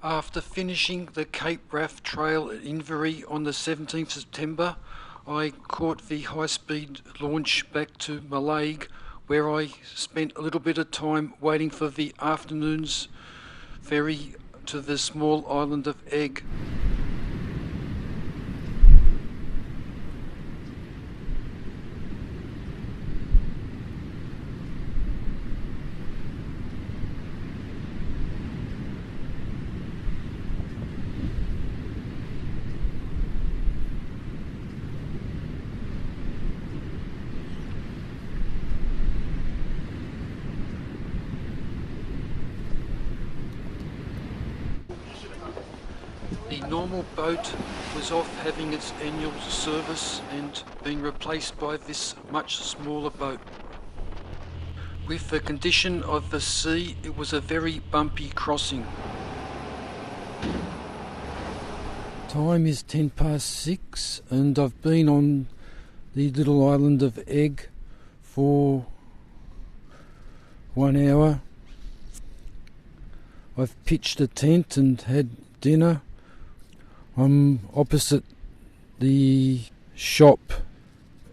After finishing the Cape Wrath Trail at Inverie on the 17th September, I caught the high-speed launch back to Eigg, where I spent a little bit of time waiting for the afternoon's ferry to the small island of Eigg. The normal boat was off having its annual service and being replaced by this much smaller boat. With the condition of the sea, it was a very bumpy crossing. Time is 6:10 and I've been on the little island of Eigg for 1 hour. I've pitched a tent and had dinner. I'm opposite the shop,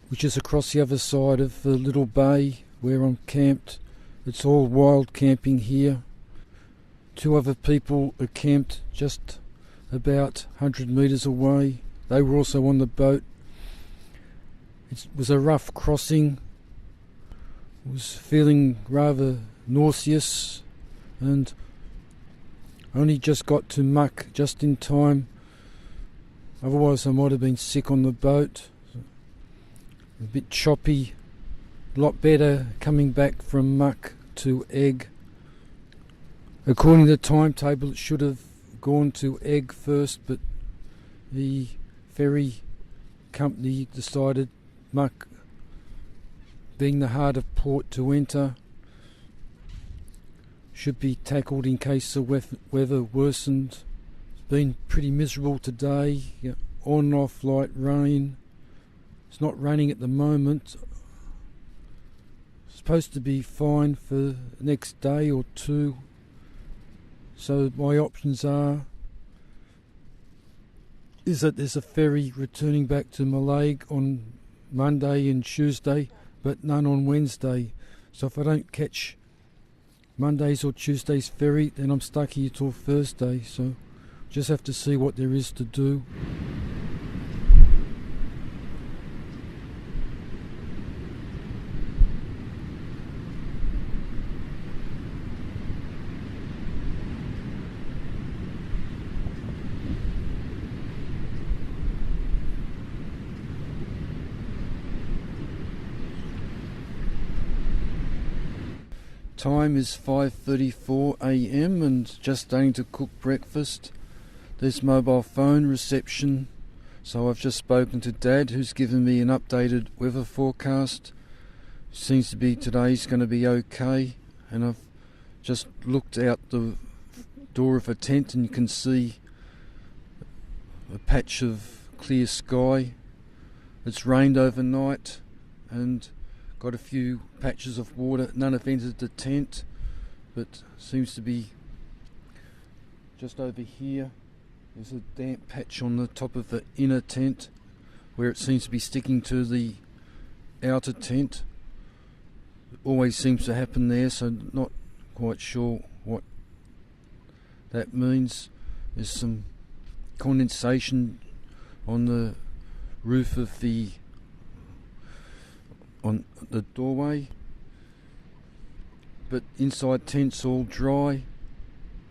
which is across the other side of the little bay where I'm camped. It's all wild camping here. 2 other people are camped just about 100 metres away. They were also on the boat. It was a rough crossing. I was feeling rather nauseous and only just got to muck just in time. Otherwise I might have been sick on the boat. A bit choppy. A lot better coming back from muck to Eigg. According to the timetable it should have gone to Eigg first, but the ferry company decided muck being the harder port to enter should be tackled in case the weather worsened. It's been pretty miserable today, on and off light rain. It's not raining at the moment. It's supposed to be fine for the next day or 2. So my options is that there's a ferry returning back to Eigg on Monday and Tuesday, but none on Wednesday. So if I don't catch Monday's or Tuesday's ferry, then I'm stuck here till Thursday, so just have to see what there is to do. Time is 5:34 AM and just starting to cook breakfast. There's mobile phone reception, so I've just spoken to Dad, who's given me an updated weather forecast. Seems to be today's going to be okay, and I've just looked out the door of a tent and you can see a patch of clear sky. It's rained overnight and got a few patches of water. None have entered the tent, but seems to be just over here. There's a damp patch on the top of the inner tent where it seems to be sticking to the outer tent. It always seems to happen there, so not quite sure what that means. There's some condensation on the roof of the doorway, but inside tent's all dry,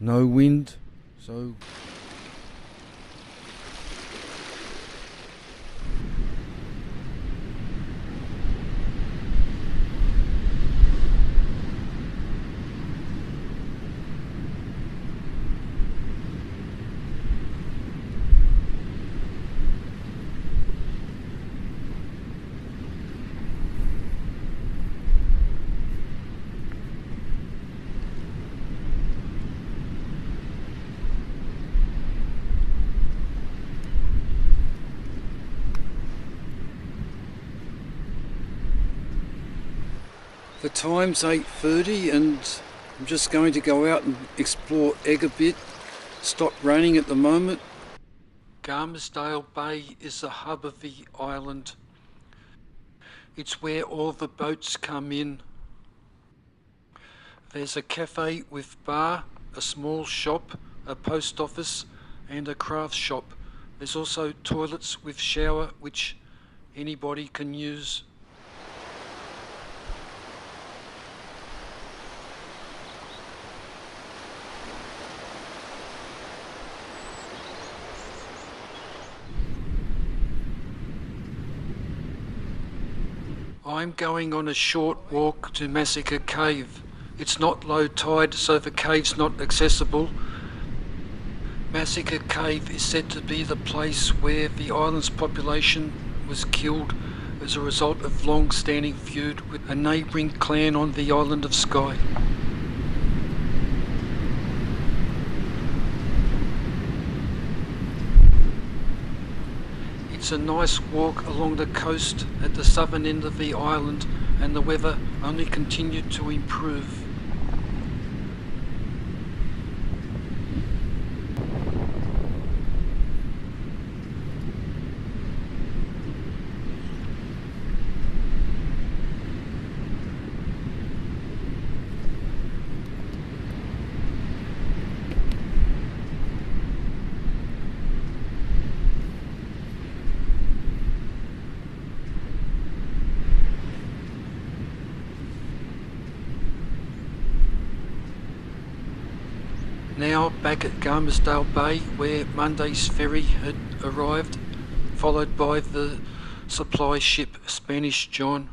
no wind, so the time's 8:30 and I'm just going to go out and explore Eigg a bit, stopped raining at the moment. Garmisdale Bay is the hub of the island. It's where all the boats come in. There's a cafe with bar, a small shop, a post office and a craft shop. There's also toilets with shower which anybody can use. I'm going on a short walk to Massacre Cave. It's not low tide, so the cave's not accessible. Massacre Cave is said to be the place where the island's population was killed as a result of long-standing feud with a neighbouring clan on the island of Skye. It's a nice walk along the coast at the southern end of the island, and the weather only continued to improve. Now back at Garmisdale Bay, where Monday's ferry had arrived, followed by the supply ship Spanish John.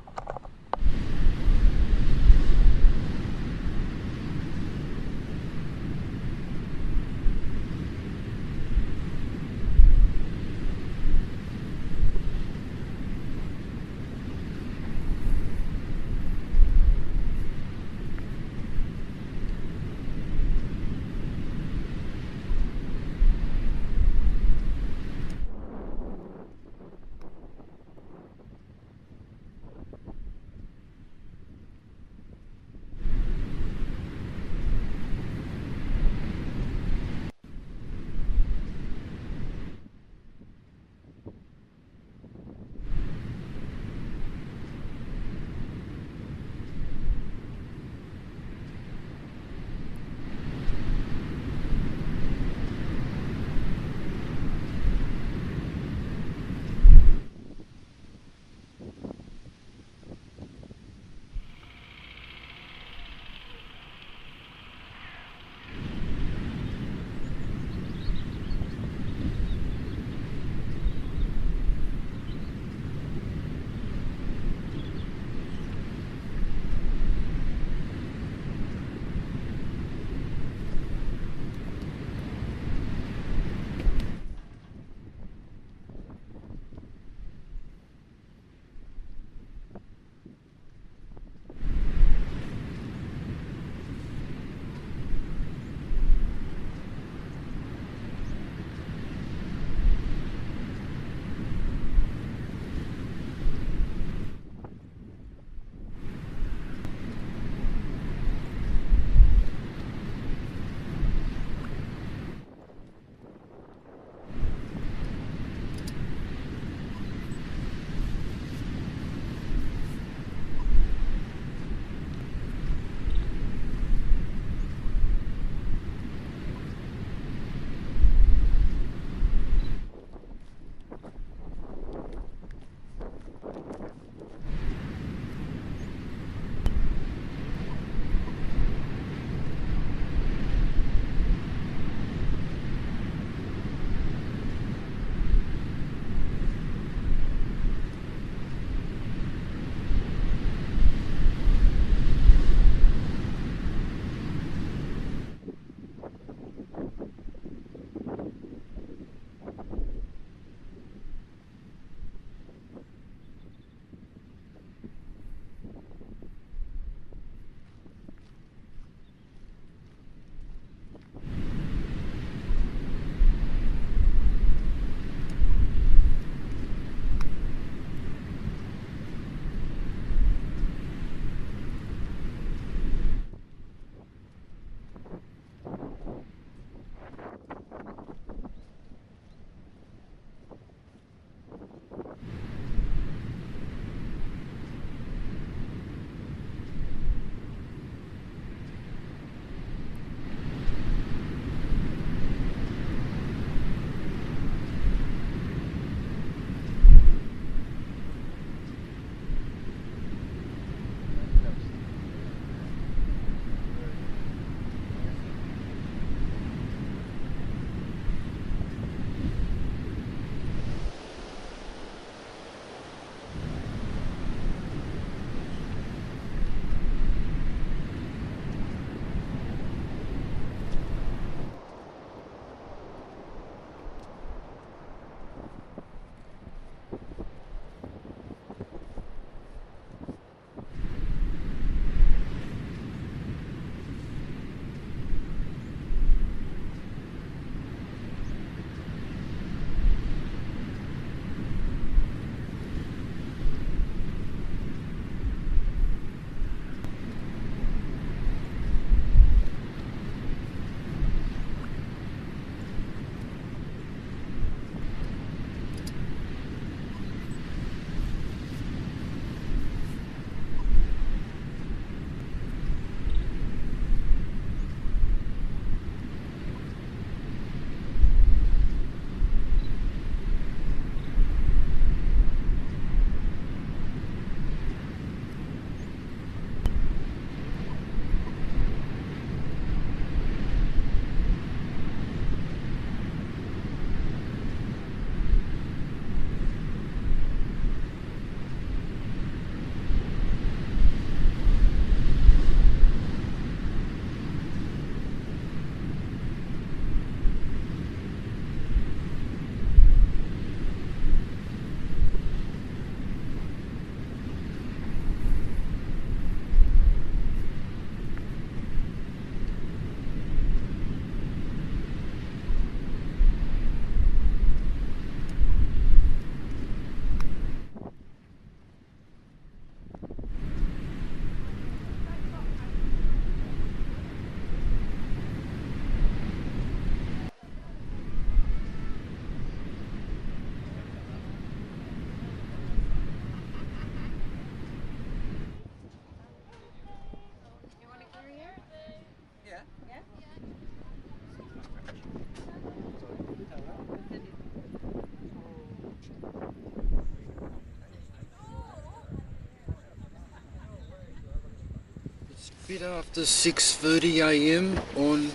bit after 6:30 a.m. on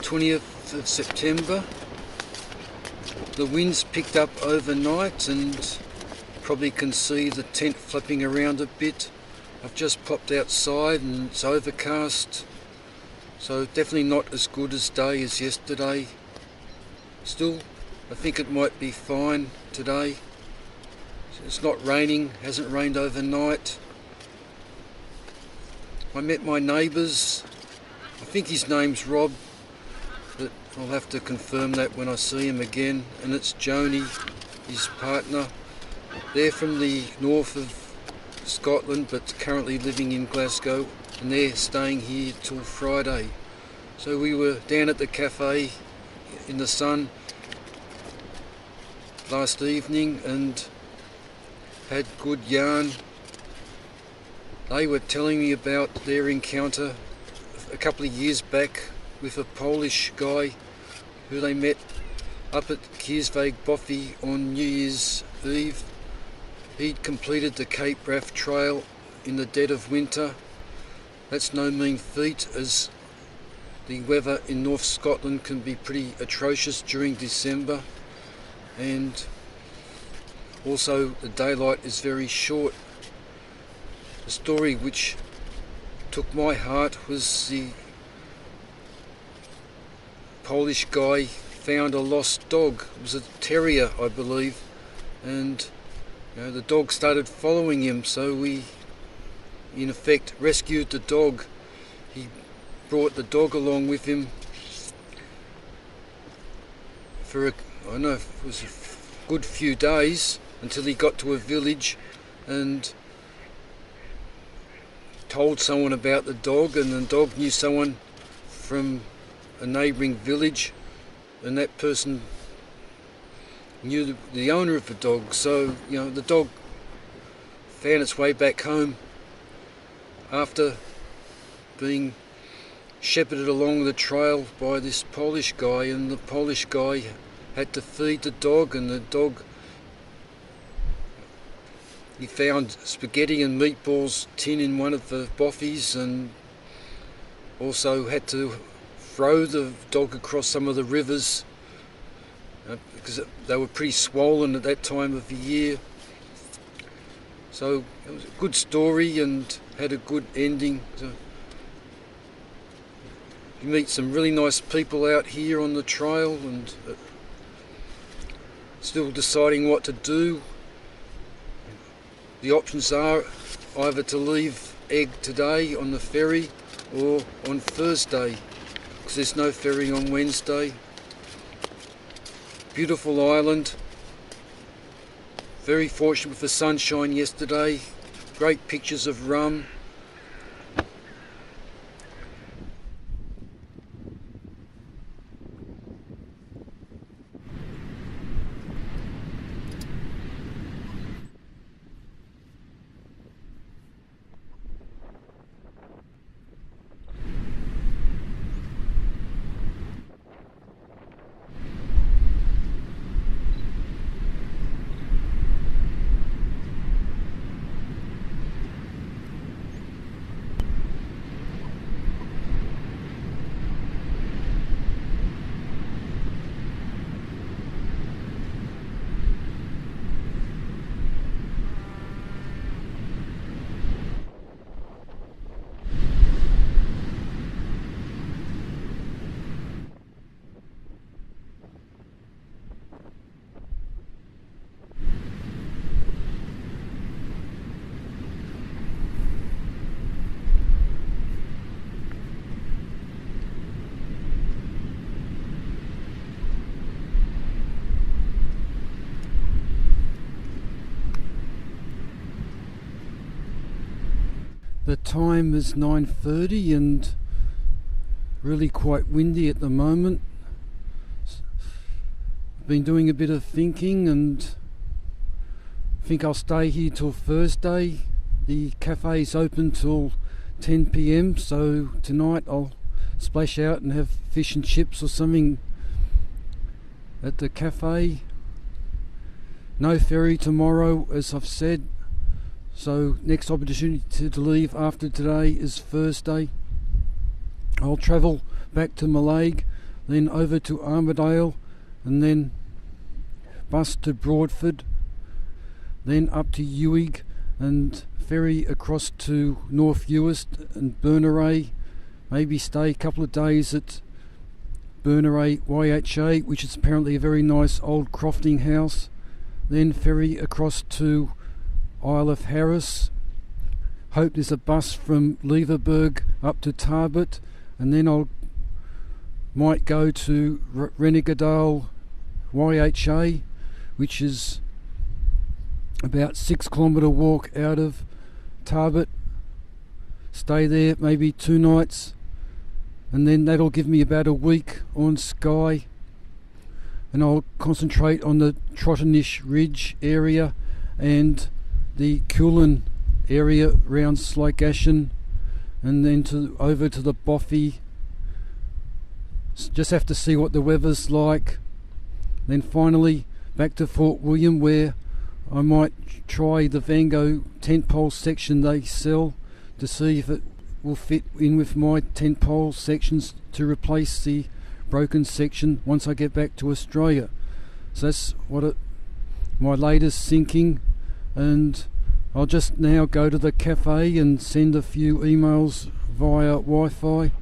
20th of September. The wind's picked up overnight and probably can see the tent flapping around a bit. I've just popped outside and it's overcast, so definitely not as good a day as yesterday. Still, I think it might be fine today. It's not raining, hasn't rained overnight. I met my neighbours. I think his name's Rob, but I'll have to confirm that when I see him again. And it's Joni, his partner. They're from the north of Scotland, but currently living in Glasgow, and they're staying here till Friday. So we were down at the cafe in the sun last evening and had good yarn. They were telling me about their encounter a couple of years back with a Polish guy who they met up at Kbps on New Year's Eve. He'd completed the Cape Wrath Trail in the dead of winter. That's no mean feat, as the weather in North Scotland can be pretty atrocious during December, and also the daylight is very short. The story which took my heart was the Polish guy found a lost dog. It was a terrier, I believe, and the dog started following him, so we in effect rescued the dog. He brought the dog along with him for it was a good few days until he got to a village and told someone about the dog, and the dog knew someone from a neighbouring village, and that person knew the owner of the dog. So the dog found its way back home after being shepherded along the trail by this Polish guy, and the Polish guy had to feed the dog, and the dog, he found spaghetti and meatballs tin in one of the boffies, and also had to throw the dog across some of the rivers because they were pretty swollen at that time of the year. So it was a good story and had a good ending. So you meet some really nice people out here on the trail, and still deciding what to do. The options are either to leave Eigg today on the ferry or on Thursday, because there's no ferry on Wednesday. Beautiful island. Very fortunate with the sunshine yesterday. Great pictures of rum. The time is 9:30 and really quite windy at the moment. I've been doing a bit of thinking and think I'll stay here till Thursday. The cafe's open till 10 p.m, so tonight I'll splash out and have fish and chips or something at the cafe. No ferry tomorrow, as I've said. So next opportunity to leave after today is Thursday. I'll travel back to Mallaig, then over to Armidale, and then bus to Broadford, then up to Uig and ferry across to North Uist and Berneray, maybe stay a couple of days at Rheigedale YHA, which is apparently a very nice old crofting house, then ferry across to Isle of Harris, hope there's a bus from Leverburg up to Tarbert, and then I might go to Rheigedale YHA, which is about 6 kilometre walk out of Tarbert, stay there maybe 2 nights, and then that'll give me about a week on Skye, and I'll concentrate on the Trottenish Ridge area and the Coolin area around Slygashen, and then over to the Boffey. Just have to see what the weather's like. Then finally back to Fort William, where I might try the Vango tent pole section they sell to see if it will fit in with my tent pole sections to replace the broken section once I get back to Australia. So that's my latest thinking, and I'll just now go to the cafe and send a few emails via Wi-Fi.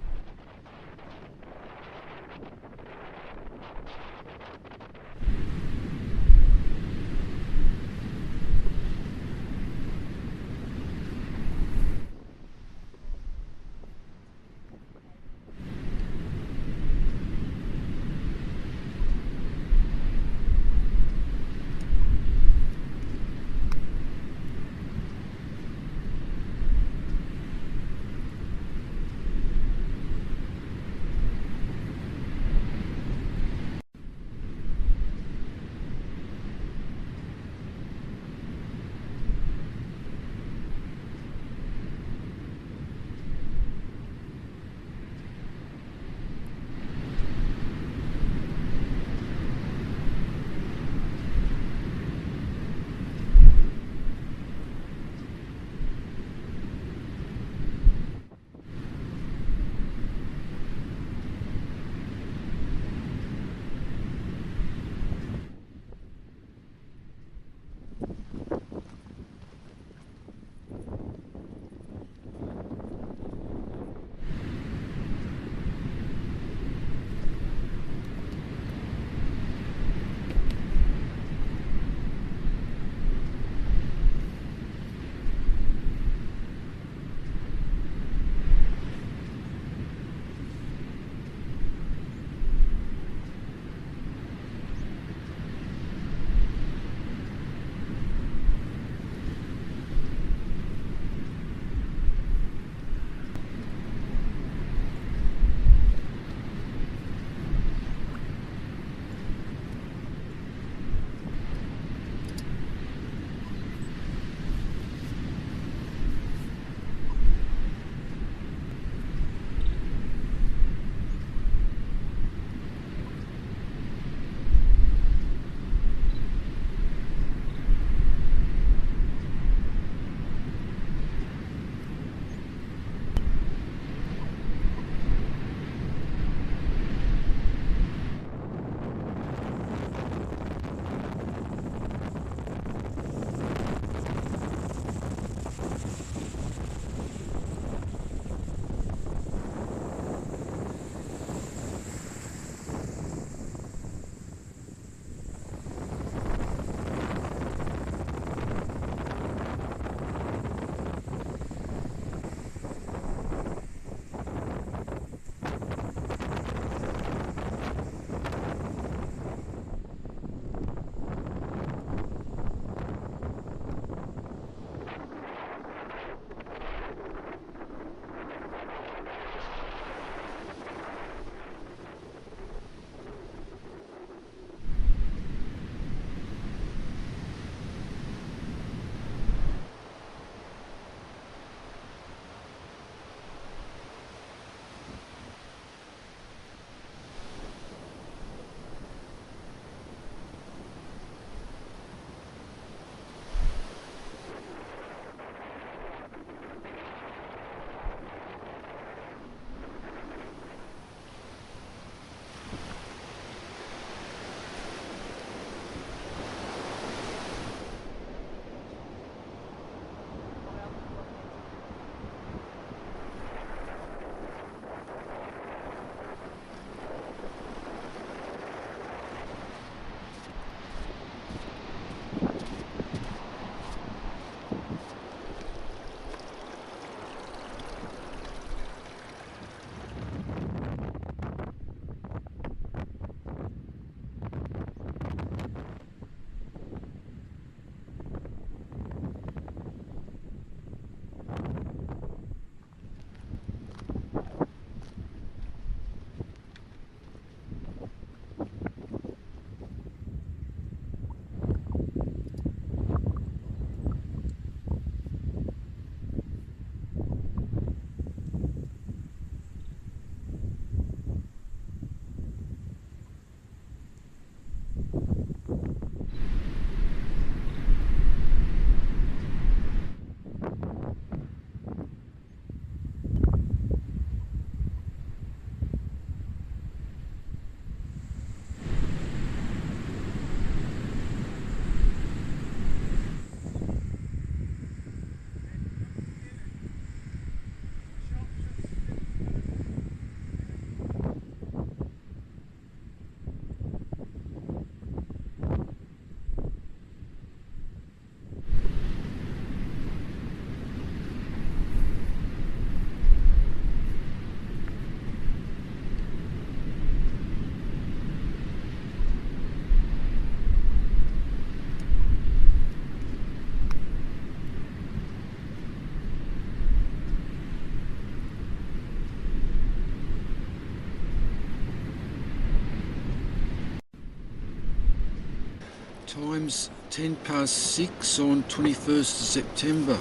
Time's 6:10 on 21st of September.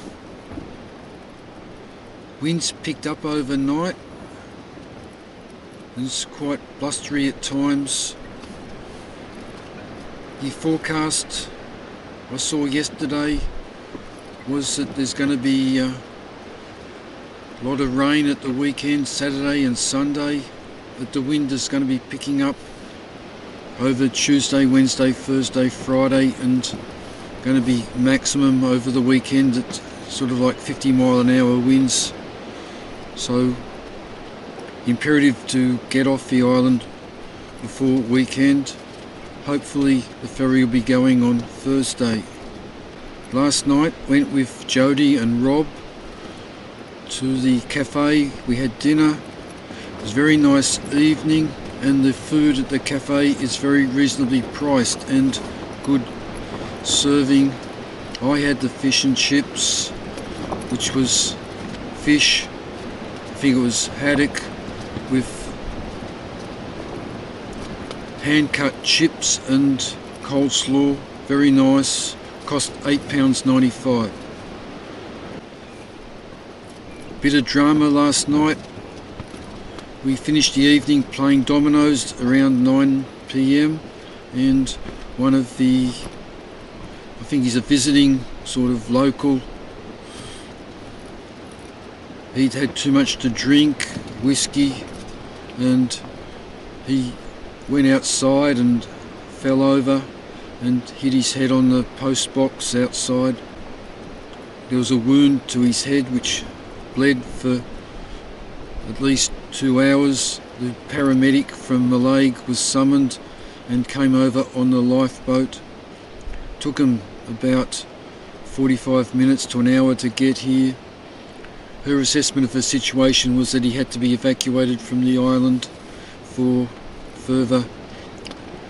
Winds picked up overnight. It's quite blustery at times. The forecast I saw yesterday was that there's going to be a lot of rain at the weekend, Saturday and Sunday, but the wind is going to be picking up over Tuesday, Wednesday, Thursday, Friday, and going to be maximum over the weekend at sort of like 50-mile-an-hour winds. So imperative to get off the island before weekend. Hopefully the ferry will be going on Thursday. Last night went with Jody and Rob to the cafe. We had dinner. It was a very nice evening, and the food at the cafe is very reasonably priced and good serving. I had the fish and chips, which was fish, I think it was haddock, with hand-cut chips and coleslaw. Very nice. Cost £8.95. Bit of drama last night. We finished the evening playing dominoes around 9 PM, and one of the, I think he's a visiting sort of local, he'd had too much to drink, whiskey, and he went outside and fell over and hit his head on the post box outside. There was a wound to his head which bled for at least 2 hours. The paramedic from Malaysia was summoned and came over on the lifeboat. Took him about 45 minutes to an hour to get here. Her assessment of the situation was that he had to be evacuated from the island for further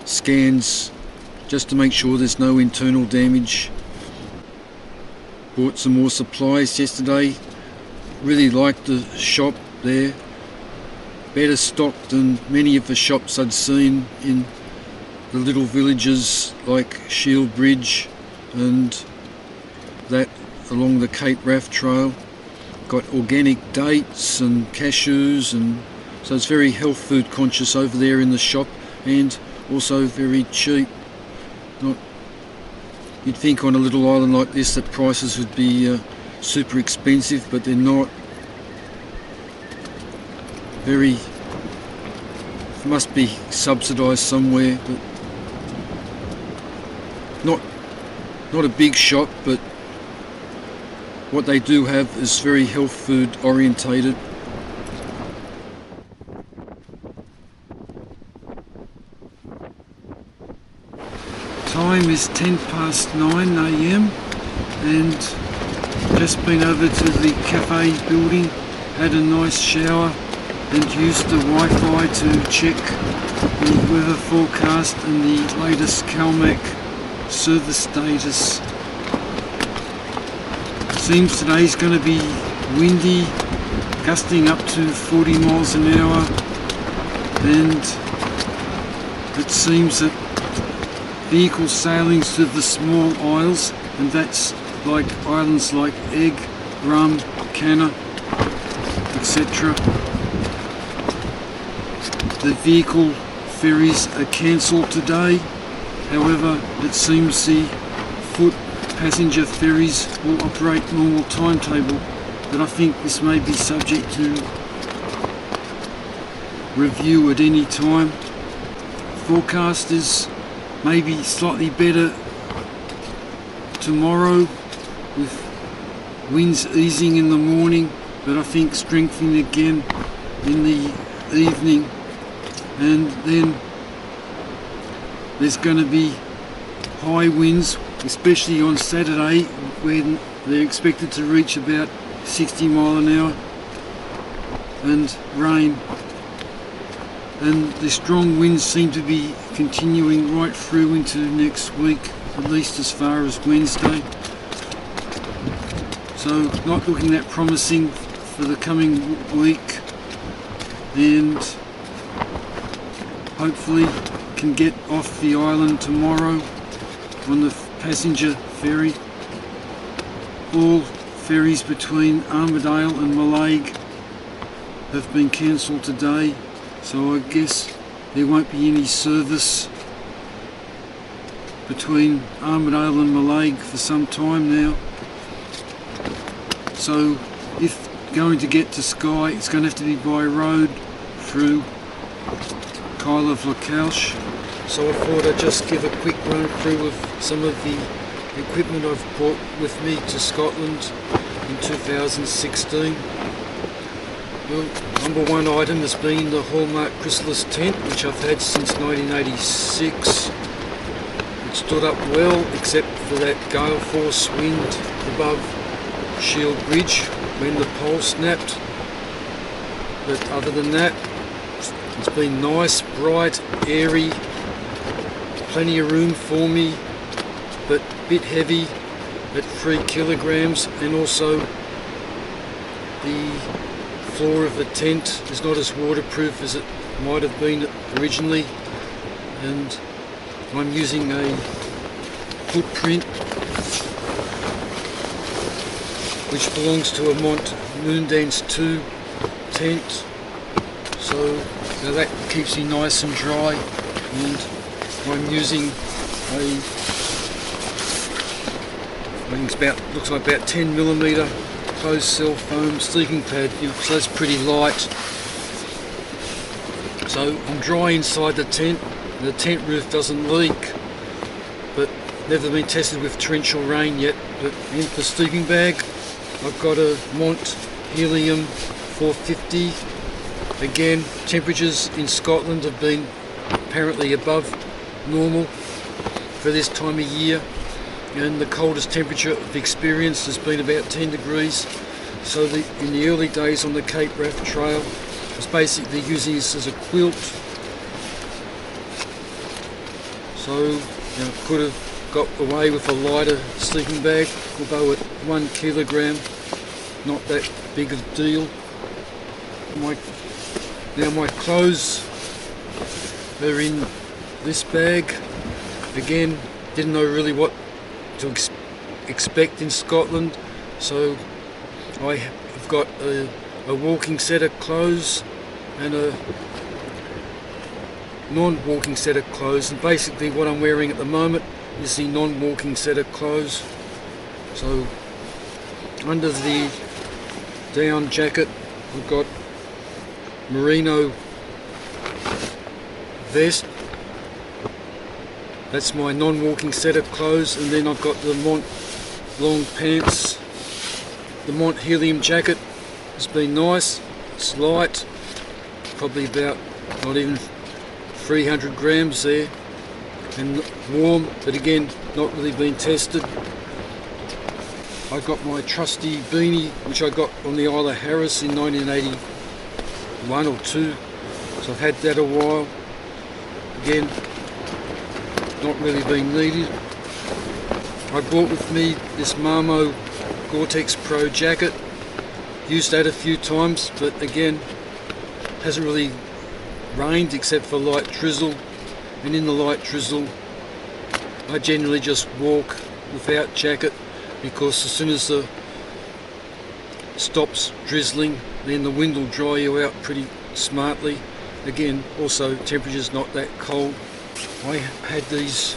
scans, just to make sure there's no internal damage. Bought some more supplies yesterday. Really liked the shop there. Better stocked than many of the shops I'd seen in the little villages like Shield Bridge and that along the Cape Wrath Trail. Got organic dates and cashews, and so it's very health food conscious over there in the shop, and also very cheap. Not, you'd think on a little island like this that prices would be super expensive, but they're not. Very, must be subsidised somewhere, but not a big shop, but what they do have is very health food orientated. Time is 9:10 AM, and just been over to the cafe building, had a nice shower and used the Wi-Fi to check the weather forecast and the latest CalMac service status. Seems today's going to be windy, gusting up to 40 miles an hour, and it seems that vehicle sailings to the small isles, and that's like islands like Eigg, Rum, Canna, etc. The vehicle ferries are cancelled today, However, it seems the foot passenger ferries will operate normal timetable, but I think this may be subject to review at any time. Forecast is maybe slightly better tomorrow, with winds easing in the morning, but I think strengthening again in the evening. And then there's going to be high winds, especially on Saturday, when they're expected to reach about 60 mile an hour, and rain. And the strong winds seem to be continuing right through into next week, at least as far as Wednesday. So not looking that promising for the coming week, and hopefully can get off the island tomorrow on the passenger ferry. All ferries between Armidale and Rheigedale have been cancelled today, so I guess there won't be any service between Armidale and Rheigedale for some time now. So if going to get to Skye, it's going to have to be by road through Isle of Eigg. So I thought I'd just give a quick run through of some of the equipment I've brought with me to Scotland in 2016. Well, number one item has been the Hallmark Chrysalis tent, which I've had since 1986. It stood up well, except for that gale force wind above Shield Bridge when the pole snapped. But other than that, it's been nice, bright, airy, plenty of room for me, but a bit heavy at 3 kilograms, and also the floor of the tent is not as waterproof as it might have been originally, and I'm using a footprint which belongs to a Mont Moondance 2 tent, so now that keeps me nice and dry. And I'm using a, I think it's about, looks like about 10mm closed cell foam sleeping pad, so that's pretty light. So I'm dry inside the tent roof doesn't leak, but never been tested with torrential rain yet. But in the sleeping bag I've got a Mont Helium 450. Again, temperatures in Scotland have been apparently above normal for this time of year, and the coldest temperature I've experienced has been about 10 degrees. So in the early days on the Cape Wrath Trail, I was basically using this as a quilt. So could have got away with a lighter sleeping bag, although at 1 kilogram, not that big of a deal. Now my clothes are in this bag. Again, didn't know really what to expect in Scotland, so I have got a walking set of clothes and a non-walking set of clothes, and basically what I'm wearing at the moment is the non-walking set of clothes. So under the down jacket we've got merino vest, that's my non-walking set of clothes, and then I've got the Mont long pants. The Mont Helium jacket has been nice, it's light, probably about not even 300 grams there, and warm, but again not really been tested. I got my trusty beanie, which I got on the Isle of Harris in 1981 or 2, so I've had that a while. Again, not really been needed. I brought with me this Marmo Gore-Tex Pro jacket, used that a few times, but again hasn't really rained except for light drizzle, and in the light drizzle I generally just walk without jacket, because as soon as the stops drizzling, then the wind will dry you out pretty smartly. Again, also temperature's not that cold. I had these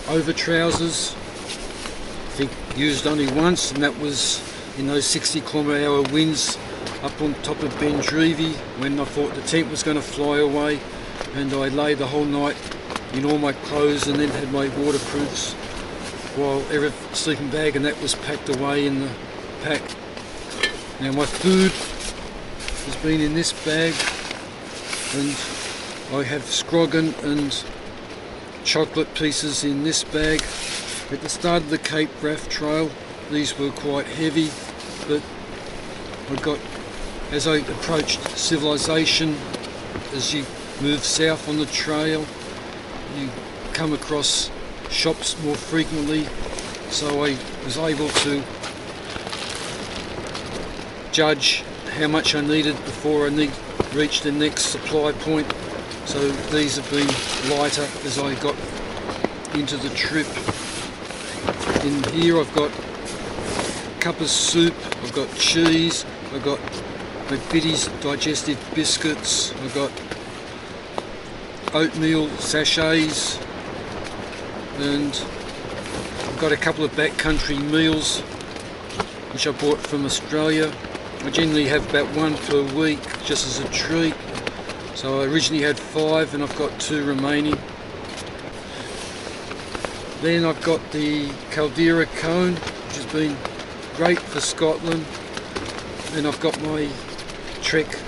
over trousers. I think used only once, and that was in those 60km/h winds up on top of Bendrevi when I thought the tent was going to fly away, and I lay the whole night in all my clothes and then had my waterproofs while every sleeping bag and that was packed away in the pack. Now my food has been in this bag, and I have scroggin and chocolate pieces in this bag. At the start of the Cape Wrath Trail these were quite heavy, but as I approached civilization, as you move south on the trail, you come across shops more frequently, so I was able to judge how much I needed before I reached the next supply point. So these have been lighter as I got into the trip. In here I've got a cup of soup, I've got cheese, I've got McVitie's digestive biscuits, I've got oatmeal sachets, and I've got a couple of backcountry meals which I bought from Australia. I generally have about one per week just as a treat, so I originally had 5 and I've got 2 remaining. Then I've got the Caldera cone, which has been great for Scotland, and I've got my Trek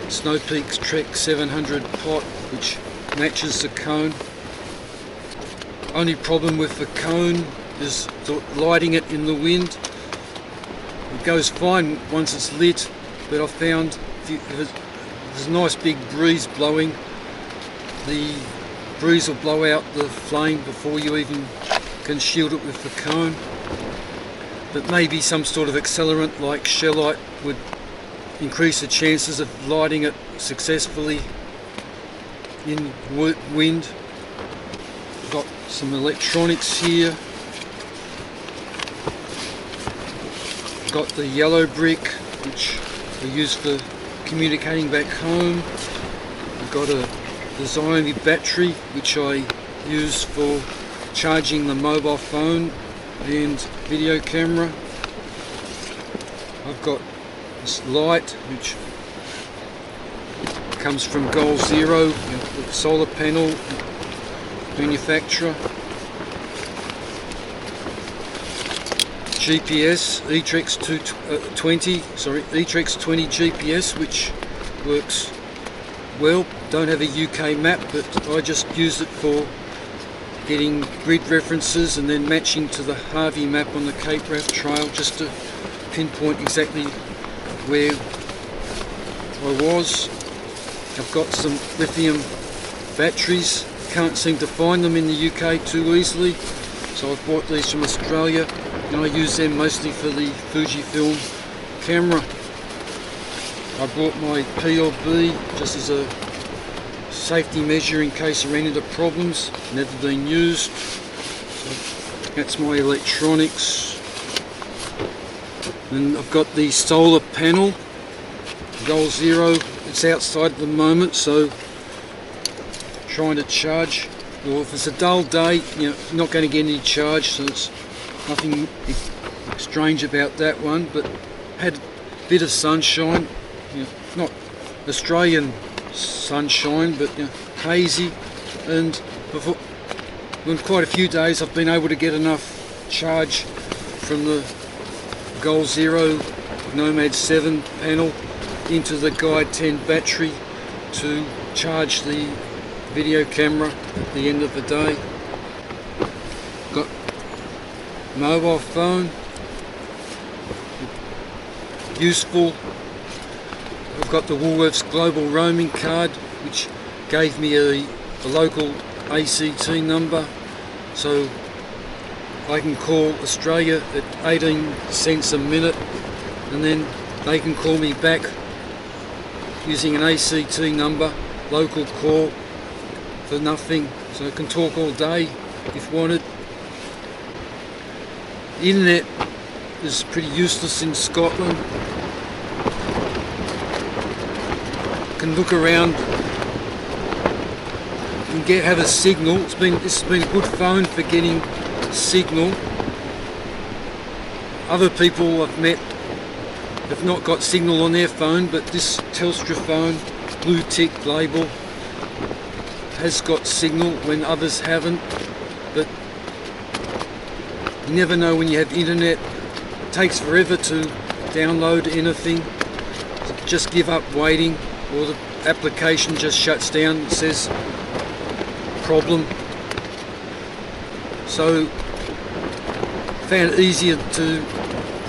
Snow Peaks Trek 700 pot which matches the cone. Only problem with the cone is lighting it in the wind. It goes fine once it's lit, but I've found if there's a nice big breeze blowing, the breeze will blow out the flame before you even can shield it with the cone. But maybe some sort of accelerant like shellite would increase the chances of lighting it successfully in wind. Got some electronics here. Got the yellow brick which I use for communicating back home. I've got a Sony battery which I use for charging the mobile phone and video camera. I've got this light which comes from Goal Zero, the solar panel manufacturer. GPS, E-Trex 20 GPS, which works well. Don't have a UK map, but I just use it for getting grid references and then matching to the Harvey map on the Cape Wrath Trail just to pinpoint exactly where I was. I've got some lithium batteries, can't seem to find them in the UK too easily, so I've bought these from Australia and I use them mostly for the Fujifilm camera. I bought my PLB just as a safety measure in case I ran into problems, never been used. So that's my electronics. And I've got the solar panel, Goal Zero. It's outside at the moment, so trying to charge. Well, if it's a dull day, not going to get any charge, so it's nothing strange about that one. But had a bit of sunshine, not Australian sunshine, but hazy, and in quite a few days I've been able to get enough charge from the Goal Zero Nomad 7 panel into the Guide 10 battery to charge the video camera at the end of the day. Got mobile phone, useful. I've got the Woolworths Global Roaming card which gave me a local ACT number, so I can call Australia at 18 cents a minute and then they can call me back using an ACT number, local call, for nothing, so I can talk all day if wanted. The internet is pretty useless in Scotland. Can look around you can have a signal. This has been a good phone for getting signal. Other people I've met have not got signal on their phone, but this Telstra phone, blue tick label, has got signal when others haven't. But you never know when you have internet. It takes forever to download anything. So just give up waiting, or the application just shuts down. It says problem. So found it easier to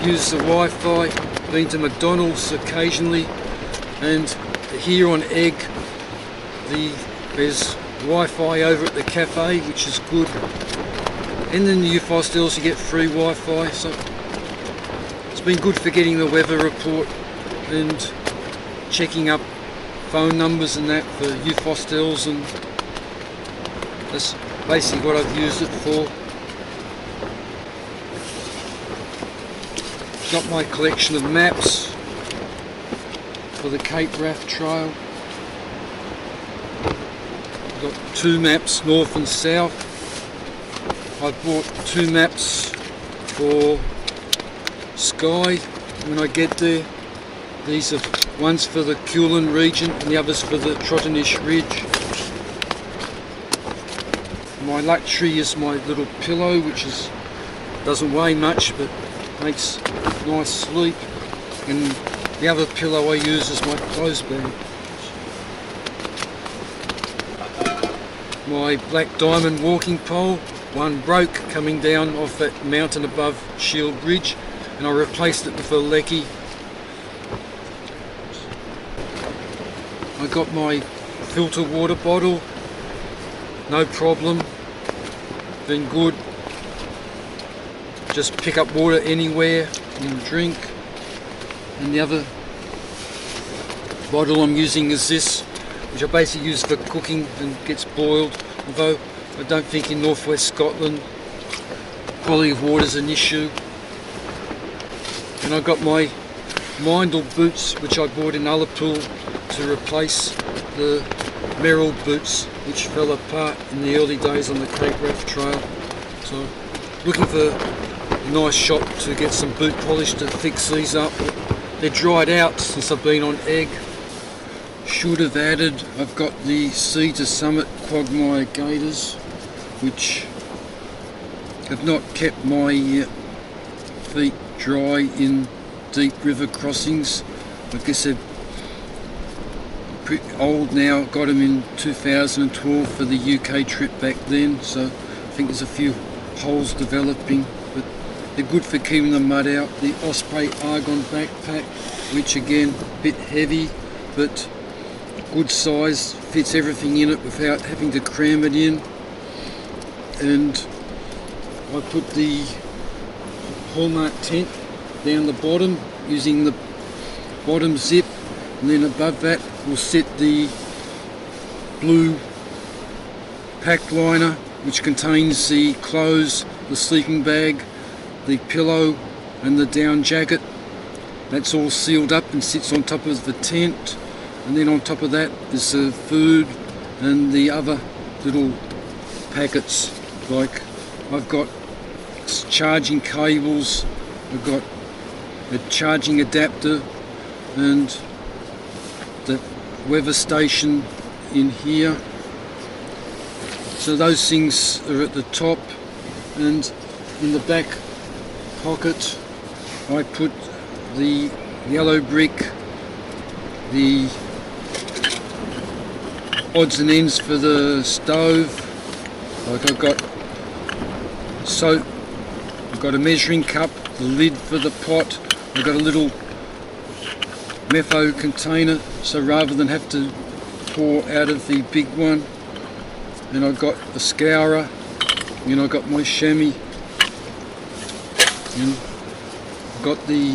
use the Wi-Fi. Been to McDonald's occasionally, and here on Egg there's Wi-Fi over at the cafe, which is good, and in the Uist you get free Wi-Fi, so it's been good for getting the weather report and checking up phone numbers and that for Uist, and that's basically what I've used it for. Got my collection of maps for the Cape Wrath Trail. Got 2 maps, north and south. I bought 2 maps for Skye when I get there. These are one's for the Kulin region and the other's for the Trottenish Ridge. My luxury is my little pillow, which doesn't weigh much but makes nice sleep, and the other pillow I use is my clothes bag. My black diamond walking pole, one broke coming down off that mountain above Shield Ridge, and I replaced it with a lecky. I got my filter water bottle, no problem, been good. Just pick up water anywhere and drink. And the other bottle I'm using is this, which I basically use for cooking and gets boiled, although I don't think in northwest Scotland quality of water is an issue. And I got my Mindle boots, which I bought in Ullapool to replace the Merrill boots, which fell apart in the early days on the Cape Wrath Trail. So looking for a nice shop to get some boot polish to fix these up. They're dried out since I've been on Egg. Should have added, I've got the Sea to Summit Quagmire gaiters, which have not kept my feet dry in deep river crossings. I guess they're pretty old now. Got them in 2012 for the UK trip back then, so I think there's a few holes developing, but they're good for keeping the mud out. The Osprey Argon backpack, which again a bit heavy but good size, fits everything in it without having to cram it in. And I put the Hallmark tent down the bottom using the bottom zip, and then above that will sit the blue pack liner, which contains the clothes, the sleeping bag, the pillow and the down jacket. That's all sealed up and sits on top of the tent, and then on top of that is the food and the other little packets. Like I've got charging cables, I've got a charging adapter and the weather station in here. So those things are at the top, and in the back pocket I put the yellow brick, the odds and ends for the stove. Like I've got soap, I've got a measuring cup, the lid for the pot, I've got a little metho container, so rather than have to pour out of the big one. And I've got a scourer, and I've got my chamois, and I've got the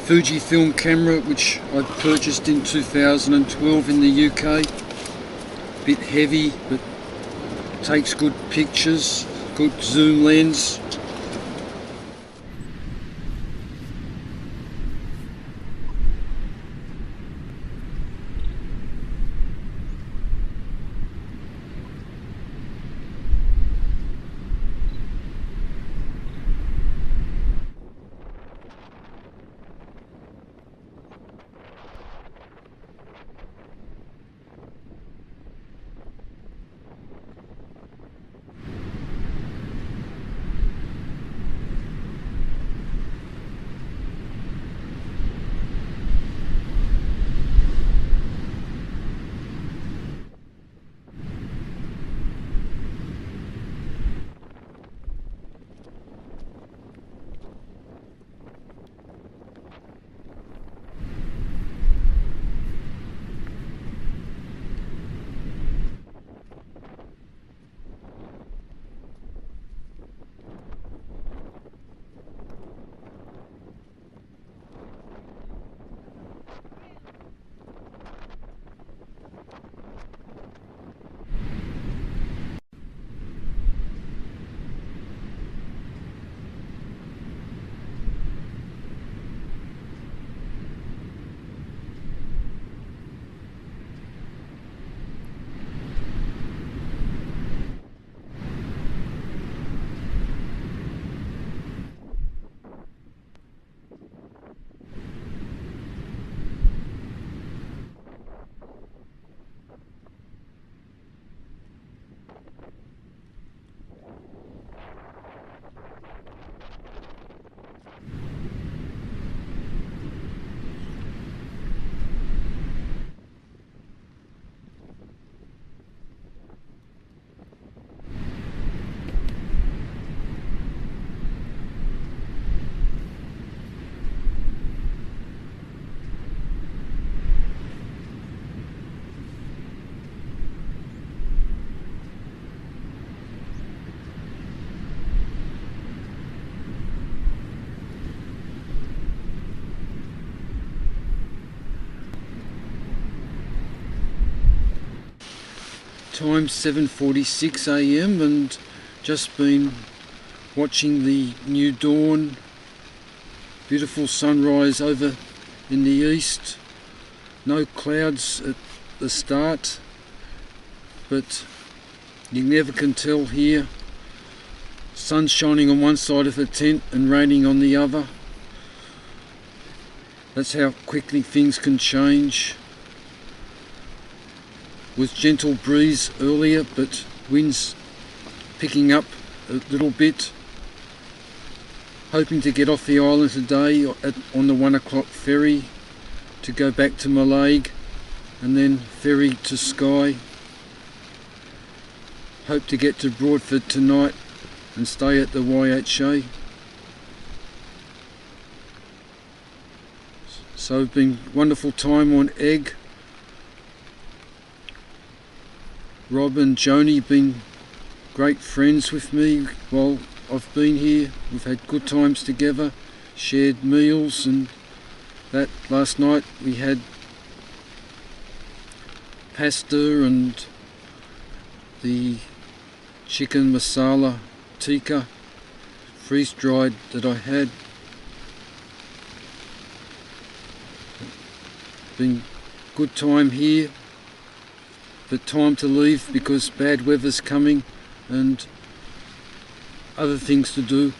Fujifilm camera, which I purchased in 2012 in the UK. Bit heavy, but takes good pictures, good zoom lens. Time 7:46 AM and just been watching the new dawn. Beautiful sunrise over in the east. No clouds at the start, but you never can tell here. Sun shining on one side of the tent and raining on the other. That's how quickly things can change. Was gentle breeze earlier, but winds picking up a little bit. Hoping to get off the island today on the 1 o'clock ferry to go back to Rheigedale and then ferry to Skye. Hope to get to Broadford tonight and stay at the YHA. So it's been a wonderful time on Eigg. Rob and Joni have been great friends with me while I've been here. We've had good times together, shared meals, and that last night we had pasta and the chicken masala tikka freeze-dried that I had. Been good time here, but time to leave because bad weather's coming and other things to do.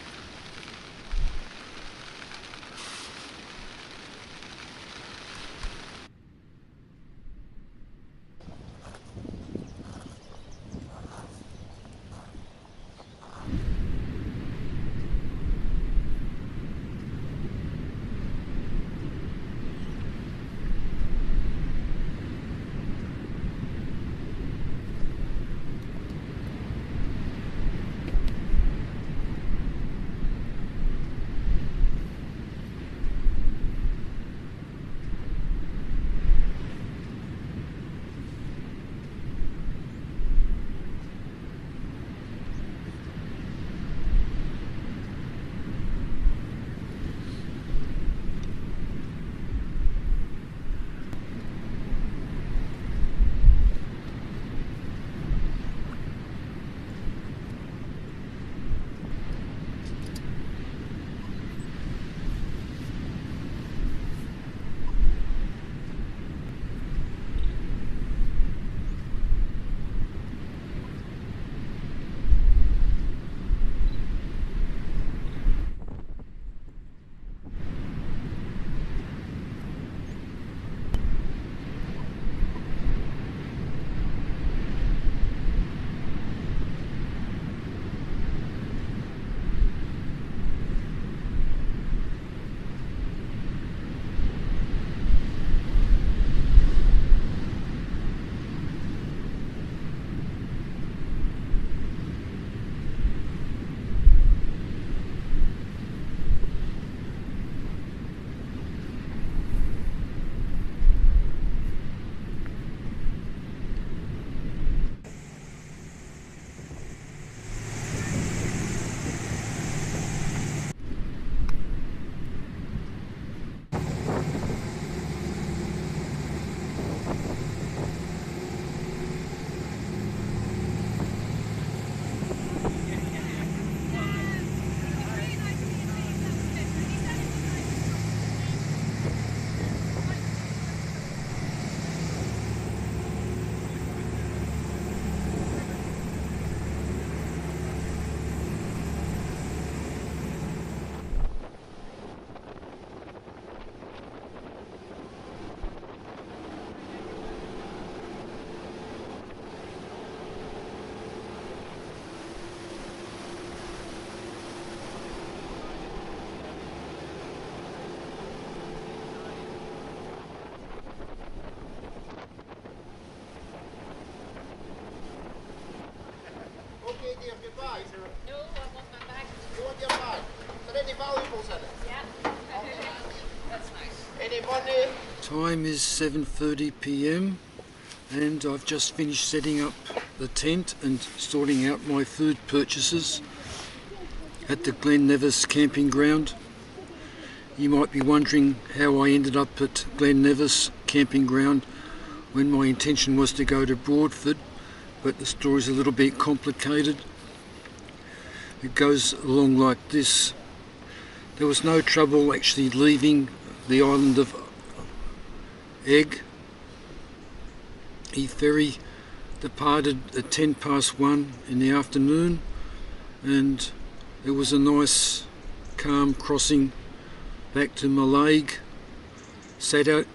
No, I want my bag. You want your bag? Are there any valuables in it? Yeah. That's nice. Any money? Time is 7:30 PM and I've just finished setting up the tent and sorting out my food purchases at the Glen Nevis camping ground. You might be wondering how I ended up at Glen Nevis camping ground when my intention was to go to Broadford, but the story's a little bit complicated. It goes along like this. There was no trouble actually leaving the Island of Eigg. The ferry departed at 1:10 in the afternoon, and it was a nice calm crossing back to Mallaig. Sat out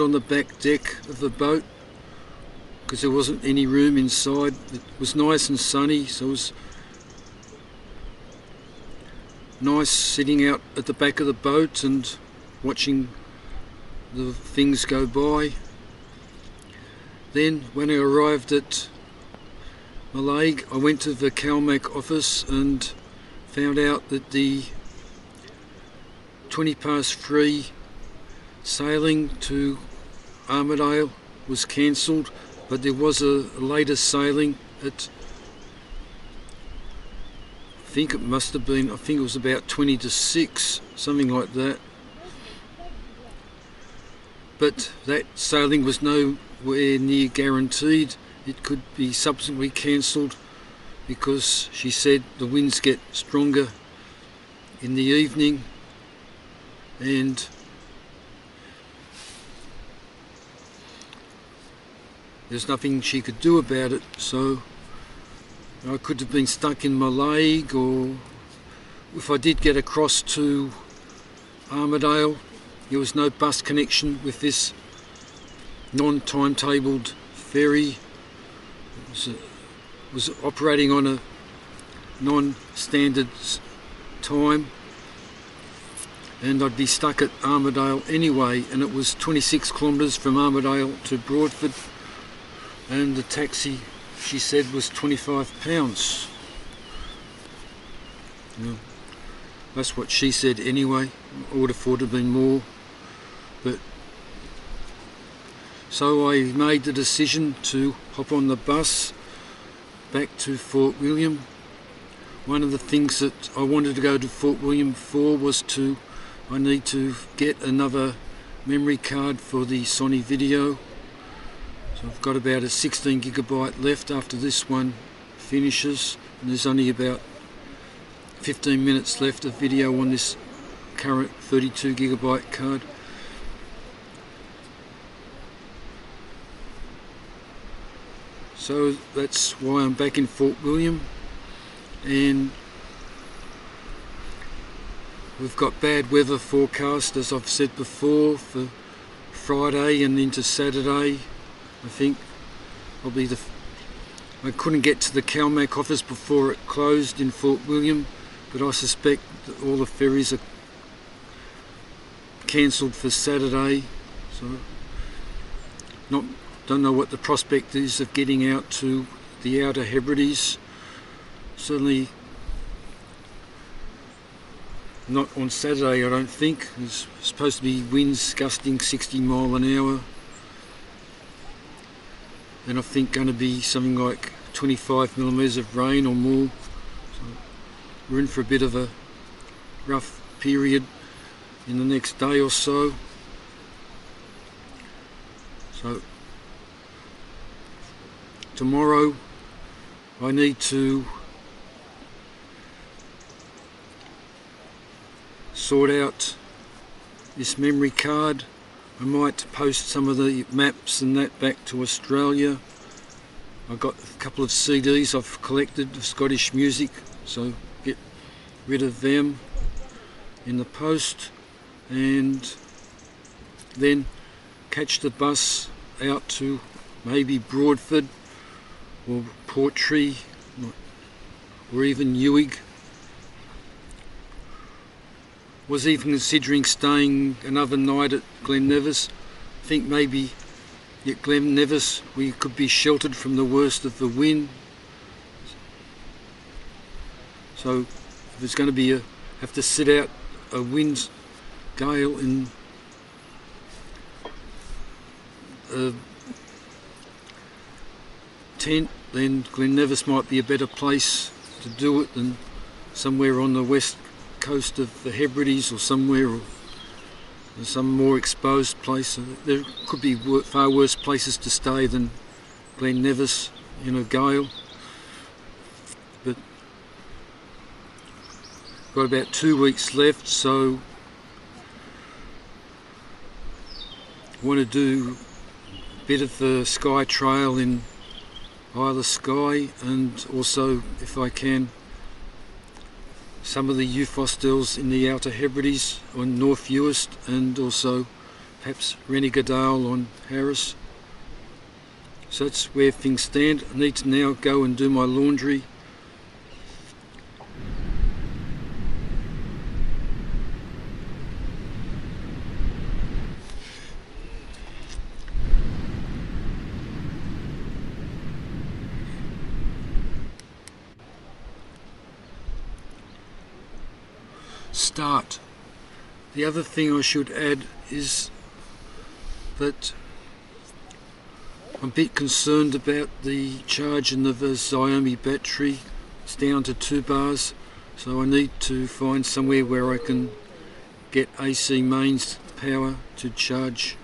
on the back deck of the boat because there wasn't any room inside. It was nice and sunny, so it was nice sitting out at the back of the boat and watching the things go by. Then when I arrived at Mallaig, I went to the CalMac office and found out that the 3:20 sailing to Armidale was cancelled, but there was a later sailing at, I think it was about 20 to 6, something like that. But that sailing was nowhere near guaranteed. It could be subsequently cancelled because she said the winds get stronger in the evening, and there's nothing she could do about it. So I could have been stuck in Mallaig, or if I did get across to Armidale, there was no bus connection with this non-timetabled ferry. It was operating on a non-standard time, and I'd be stuck at Armidale anyway, and it was 26 kilometres from Armidale to Broadford, and the taxi, she said, was £25. Yeah, that's what she said anyway. I would have thought it had been more. But so I made the decision to hop on the bus back to Fort William. One of the things that I wanted to go to Fort William for was I need to get another memory card for the Sony video. So I've got about a 16 gigabyte left after this one finishes, and there's only about 15 minutes left of video on this current 32 gigabyte card. So that's why I'm back in Fort William, and we've got bad weather forecast, as I've said before, for Friday and into Saturday. I think I couldn't get to the CalMac office before it closed in Fort William, but I suspect that all the ferries are cancelled for Saturday. So don't know what the prospect is of getting out to the Outer Hebrides. Certainly not on Saturday, I don't think. There's supposed to be winds gusting 60 mile an hour, and I think going to be something like 25 millimetres of rain or more. So we're in for a bit of a rough period in the next day or so. So tomorrow I need to sort out this memory card. I might post some of the maps and that back to Australia. I've got a couple of CDs I've collected of Scottish music, so get rid of them in the post, and then catch the bus out to maybe Broadford or Portree or even Uig. Was even considering staying another night at Glen Nevis. I think maybe at Glen Nevis we could be sheltered from the worst of the wind. So if there's going to be have to sit out a wind gale in a tent, then Glen Nevis might be a better place to do it than somewhere on the west coast of the Hebrides or somewhere, or some more exposed place. There could be far worse places to stay than Glen Nevis in a gale, but got about 2 weeks left, so I want to do a bit of the Skye trail in Isle of Skye, and also, if I can, some of the Uist.Descriptions in the Outer Hebrides on North Uist, and also perhaps Rheigedale on Harris. So that's where things stand. I need to now go and do my laundry. Start. The other thing I should add is that I'm a bit concerned about the charge in the Xiaomi battery. It's down to 2 bars, so I need to find somewhere where I can get AC mains power to charge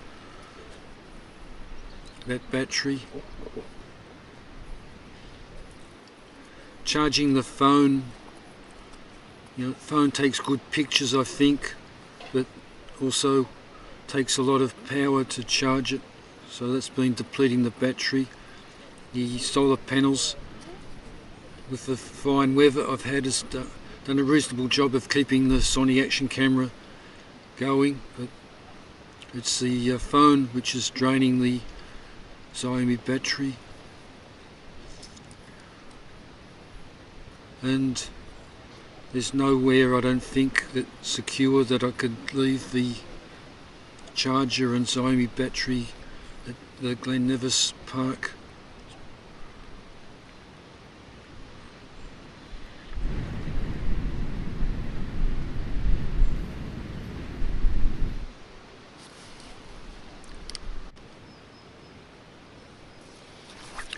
that battery. Charging the phone, the phone takes good pictures, I think, but also takes a lot of power to charge it, so that's been depleting the battery. The solar panels, with the fine weather I've had, has done a reasonable job of keeping the Sony action camera going, but it's the phone which is draining the Xiaomi battery. And there's nowhere, I don't think, that's secure that I could leave the charger and Xiaomi battery at the Glen Nevis Park.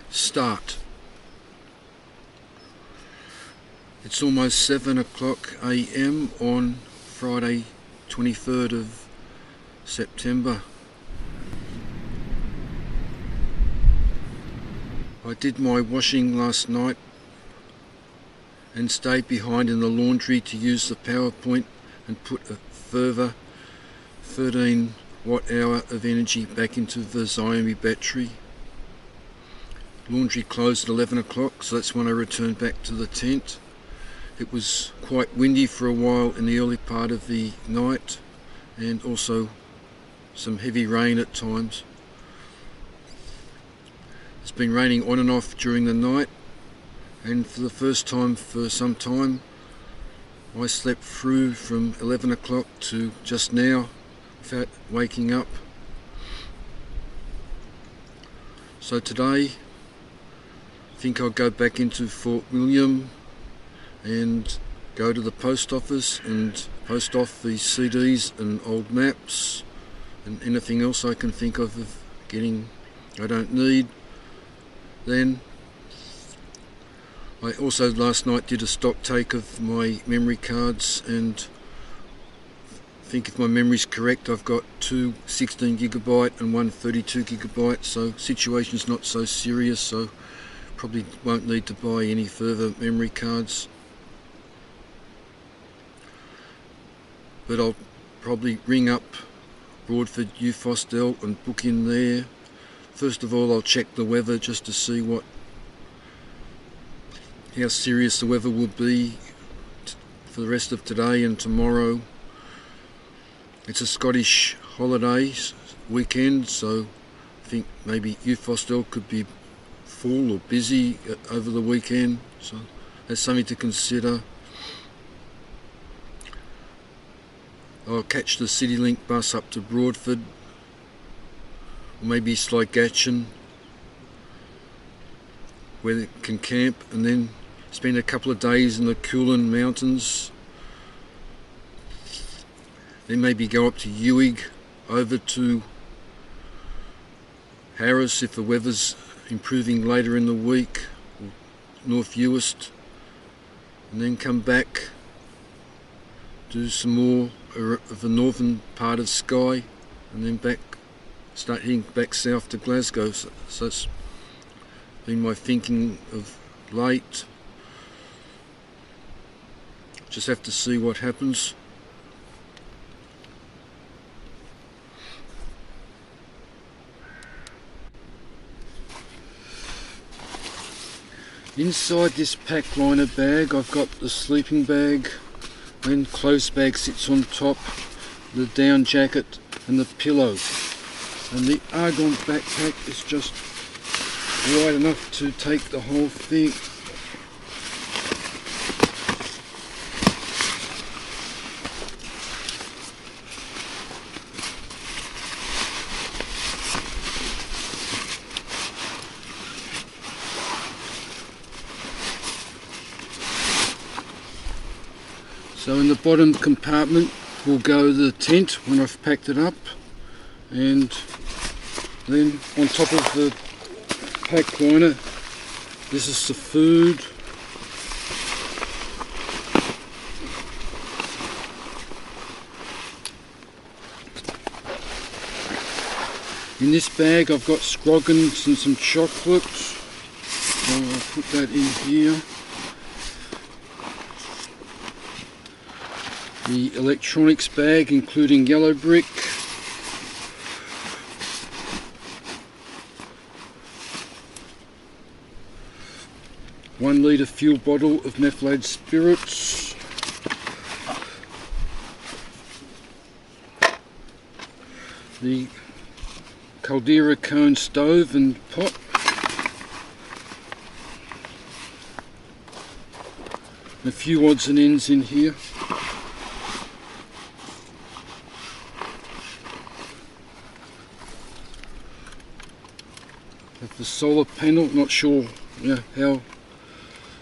Start. It's almost 7 o'clock AM on Friday 23rd of September. I did my washing last night and stayed behind in the laundry to use the PowerPoint and put a further 13 watt hour of energy back into the Xiaomi battery. Laundry closed at 11 o'clock, so that's when I returned back to the tent. It was quite windy for a while in the early part of the night, and also some heavy rain at times. It's been raining on and off during the night, and for the first time for some time I slept through from 11 o'clock to just now without waking up. So today I think I'll go back into Fort William and go to the post office and post off the CDs and old maps and anything else I can think of getting I don't need. Then I also last night did a stock take of my memory cards, and I think if my memory's correct I've got 2 16GB and 1 32GB, so situation's not so serious, so probably won't need to buy any further memory cards. But I'll probably ring up Broadford Uist.Description and book in there. First of all, I'll check the weather just to see how serious the weather will be for the rest of today and tomorrow. It's a Scottish holiday weekend, so I think maybe Uist.Description could be full or busy over the weekend, so that's something to consider. I'll catch the CityLink bus up to Broadford, or maybe Sligatchin, where they can camp, and then spend a couple of days in the Coolin Mountains. Then maybe go up to Eigg, over to Harris if the weather's improving later in the week, or North Uist, and then come back, do some more of the northern part of Skye, and then start heading back south to Glasgow. So it's been my thinking of late. Just have to see what happens. Inside this pack liner bag I've got the sleeping bag, and clothes bag sits on top, the down jacket and the pillow. And the argon backpack is just wide enough to take the whole thing. So in the bottom compartment will go the tent when I've packed it up, and then on top of the pack liner this is the food. In this bag I've got scroggins and some chocolate, so I'll put that in here. The electronics bag including yellow brick, .1 litre fuel bottle of methylated spirits, the caldera cone stove and pot, a few odds and ends in here. Have the solar panel, not sure how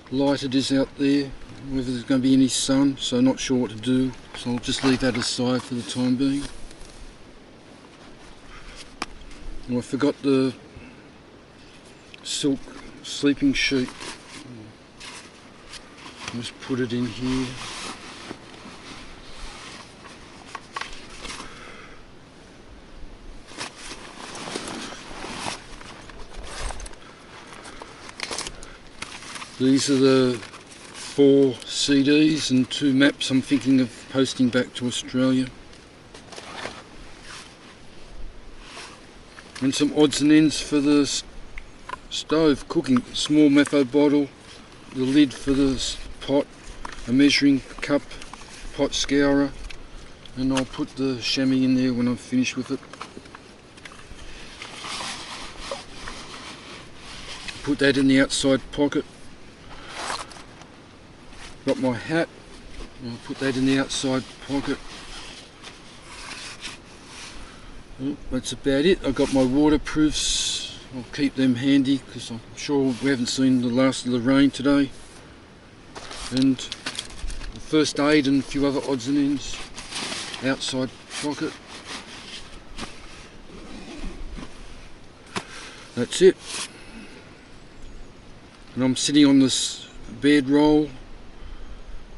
light it is out there, whether there's going to be any sun, so not sure what to do, so I'll just leave that aside for the time being. And I forgot the silk sleeping sheet, just put it in here. These are the 4 CDs and 2 maps I'm thinking of posting back to Australia. And some odds and ends for the stove cooking. Small metho bottle, the lid for the pot, a measuring cup, pot scourer, and I'll put the chamois in there when I'm finished with it. Put that in the outside pocket. Got my hat, I'll put that in the outside pocket. Well, that's about it. I've got my waterproofs, I'll keep them handy because I'm sure we haven't seen the last of the rain today. And the first aid and a few other odds and ends, outside pocket. That's it. And I'm sitting on this bedroll.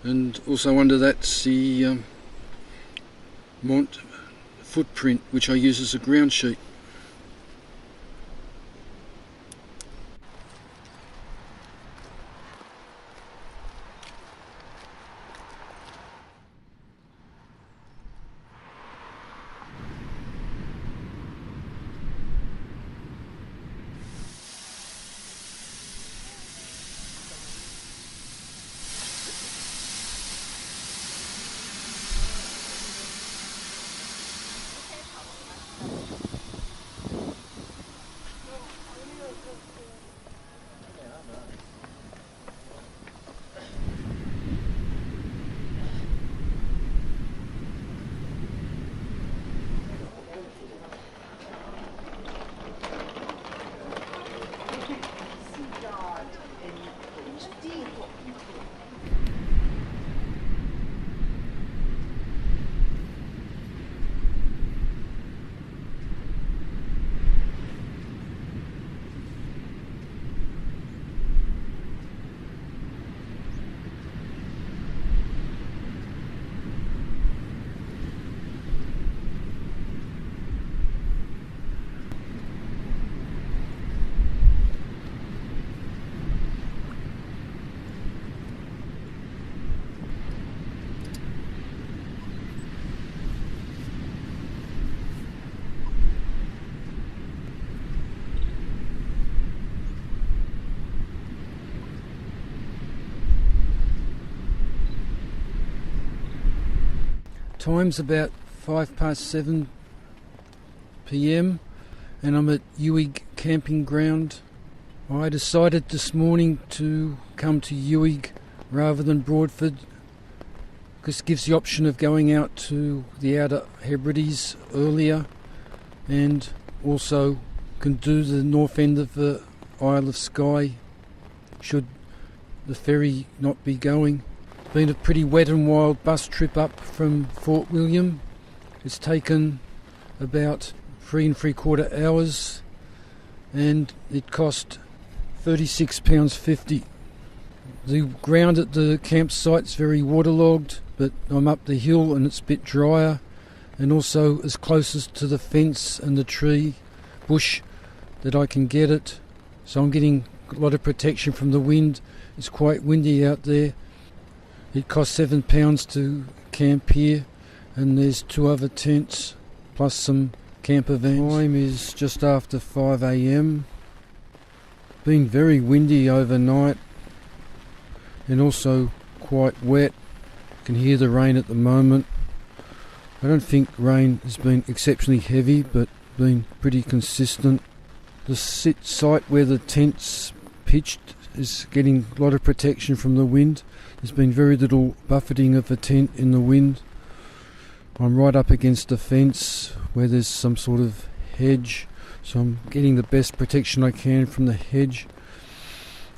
And also under that's the Mont footprint, which I use as a ground sheet. Time's about 7:05 p.m. and I'm at Eigg camping ground. I decided this morning to come to Eigg rather than Broadford because it gives the option of going out to the Outer Hebrides earlier and also can do the north end of the Isle of Skye should the ferry not be going. It's been a pretty wet and wild bus trip up from Fort William. It's taken about 3 3/4 hours and it cost £36.50. The ground at the campsite's very waterlogged, but I'm up the hill and it's a bit drier and also as closest to the fence and the tree bush that I can get it. So I'm getting a lot of protection from the wind. It's quite windy out there. It costs £7 to camp here and there's 2 other tents plus some camper vans. Time is just after 5 a.m. Been very windy overnight and also quite wet. You can hear the rain at the moment. I don't think rain has been exceptionally heavy but been pretty consistent. The site where the tent's pitched is getting a lot of protection from the wind. There's been very little buffeting of the tent in the wind. I'm right up against a fence where there's some sort of hedge, so I'm getting the best protection I can from the hedge.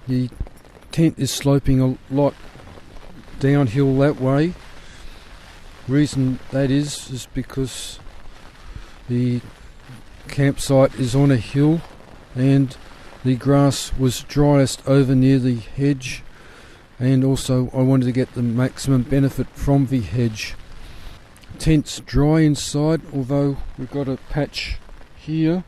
The tent is sloping a lot downhill that way. Reason that is because the campsite is on a hill and the grass was driest over near the hedge, and also I wanted to get the maximum benefit from the hedge. Tent's dry inside, although we've got a patch here.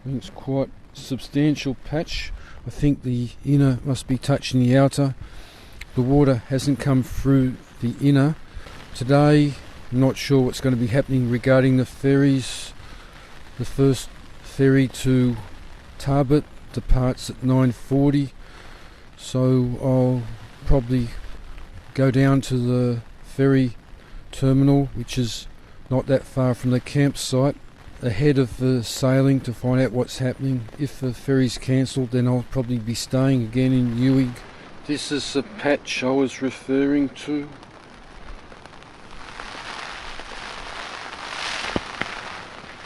I think it's quite a substantial patch. I think the inner must be touching the outer. The water hasn't come through the inner. Today, I'm not sure what's going to be happening regarding the ferries. The first ferry to Tarbert departs at 9:40, so I'll probably go down to the ferry terminal, which is not that far from the campsite, ahead of the sailing to find out what's happening. If the ferry's cancelled, then I'll probably be staying again in Eigg. This is the patch I was referring to.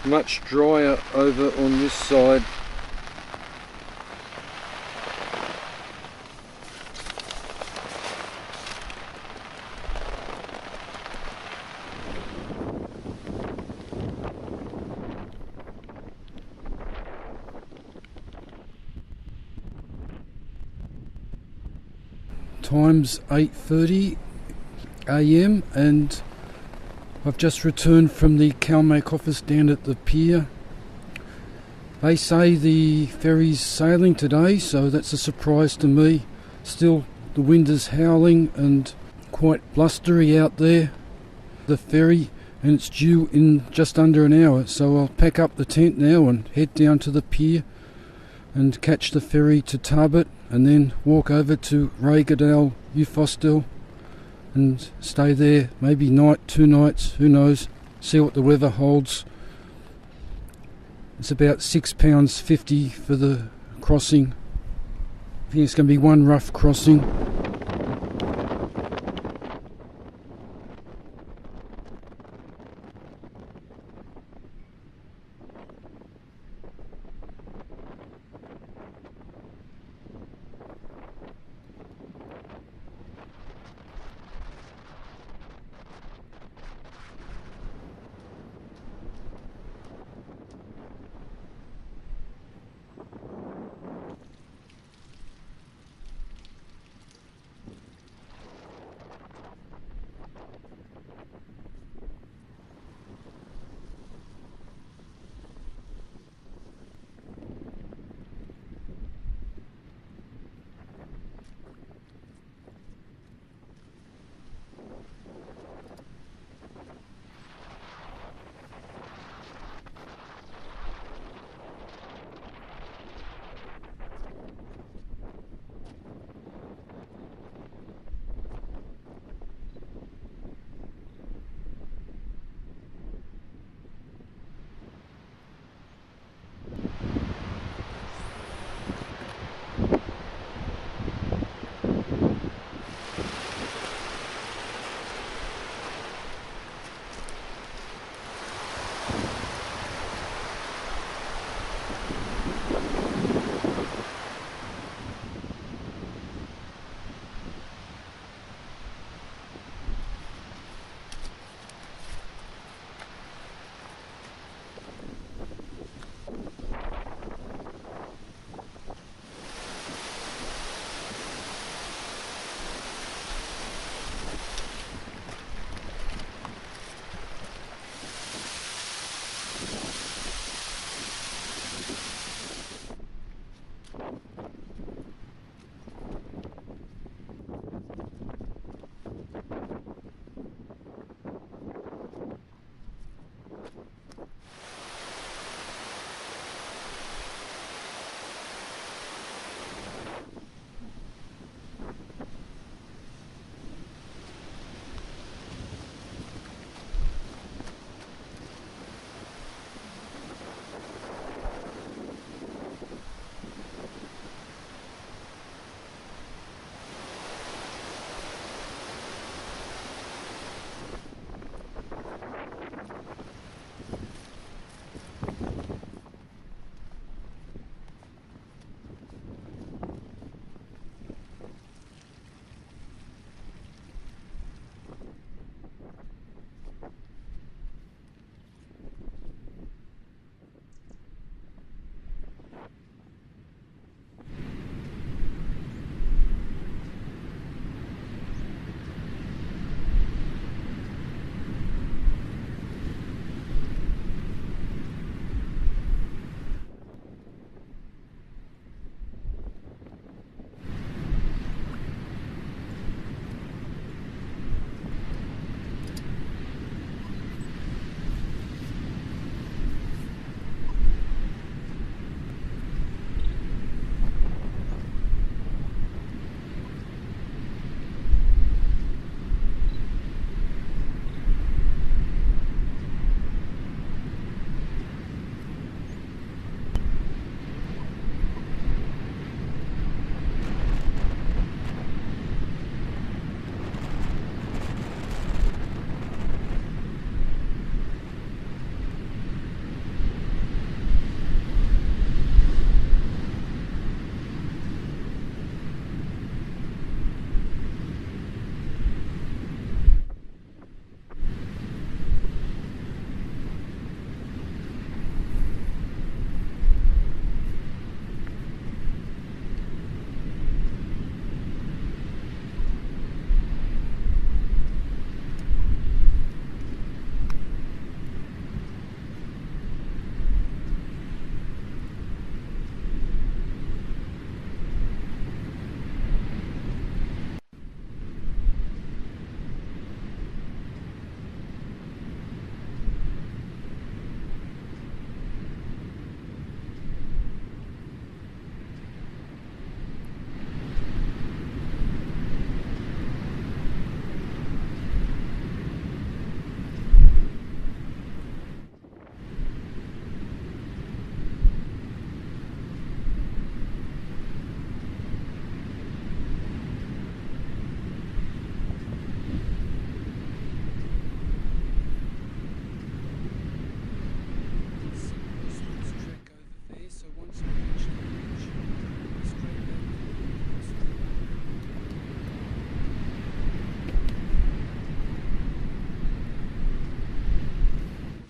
Much drier over on this side. Time's 8:30 a.m. and I've just returned from the CalMake office down at the pier. They say the ferry's sailing today, so that's a surprise to me. Still, the wind is howling and quite blustery out there. The ferry, and it's due in just under an hour, so I'll pack up the tent now and head down to the pier and catch the ferry to Tarbert and then walk over to Rheigedale YHA and stay there maybe 2 nights, who knows, see what the weather holds. It's about £6.50 for the crossing. I think it's going to be one rough crossing.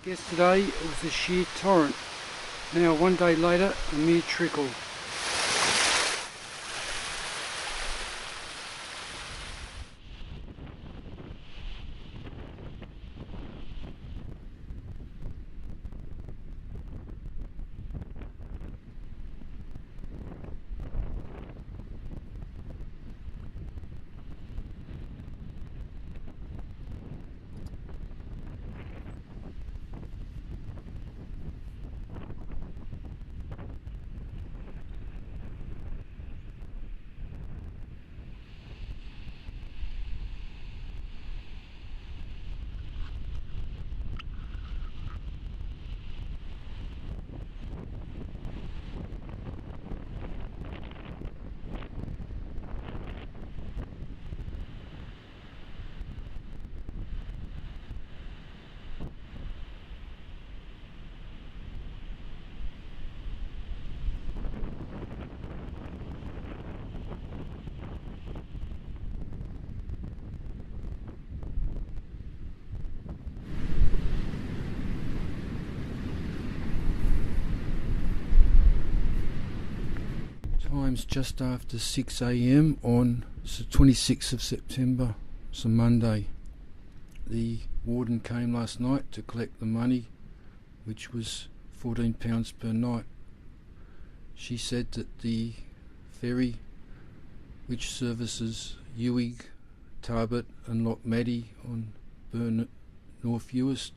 Yesterday it was a sheer torrent. Now one day later, a mere trickle. Time's just after 6 a.m. on the 26th of September, it's a Monday. The warden came last night to collect the money, which was £14 per night. She said that the ferry, which services Uig, Tarbert and Loch Maddie on North Uist,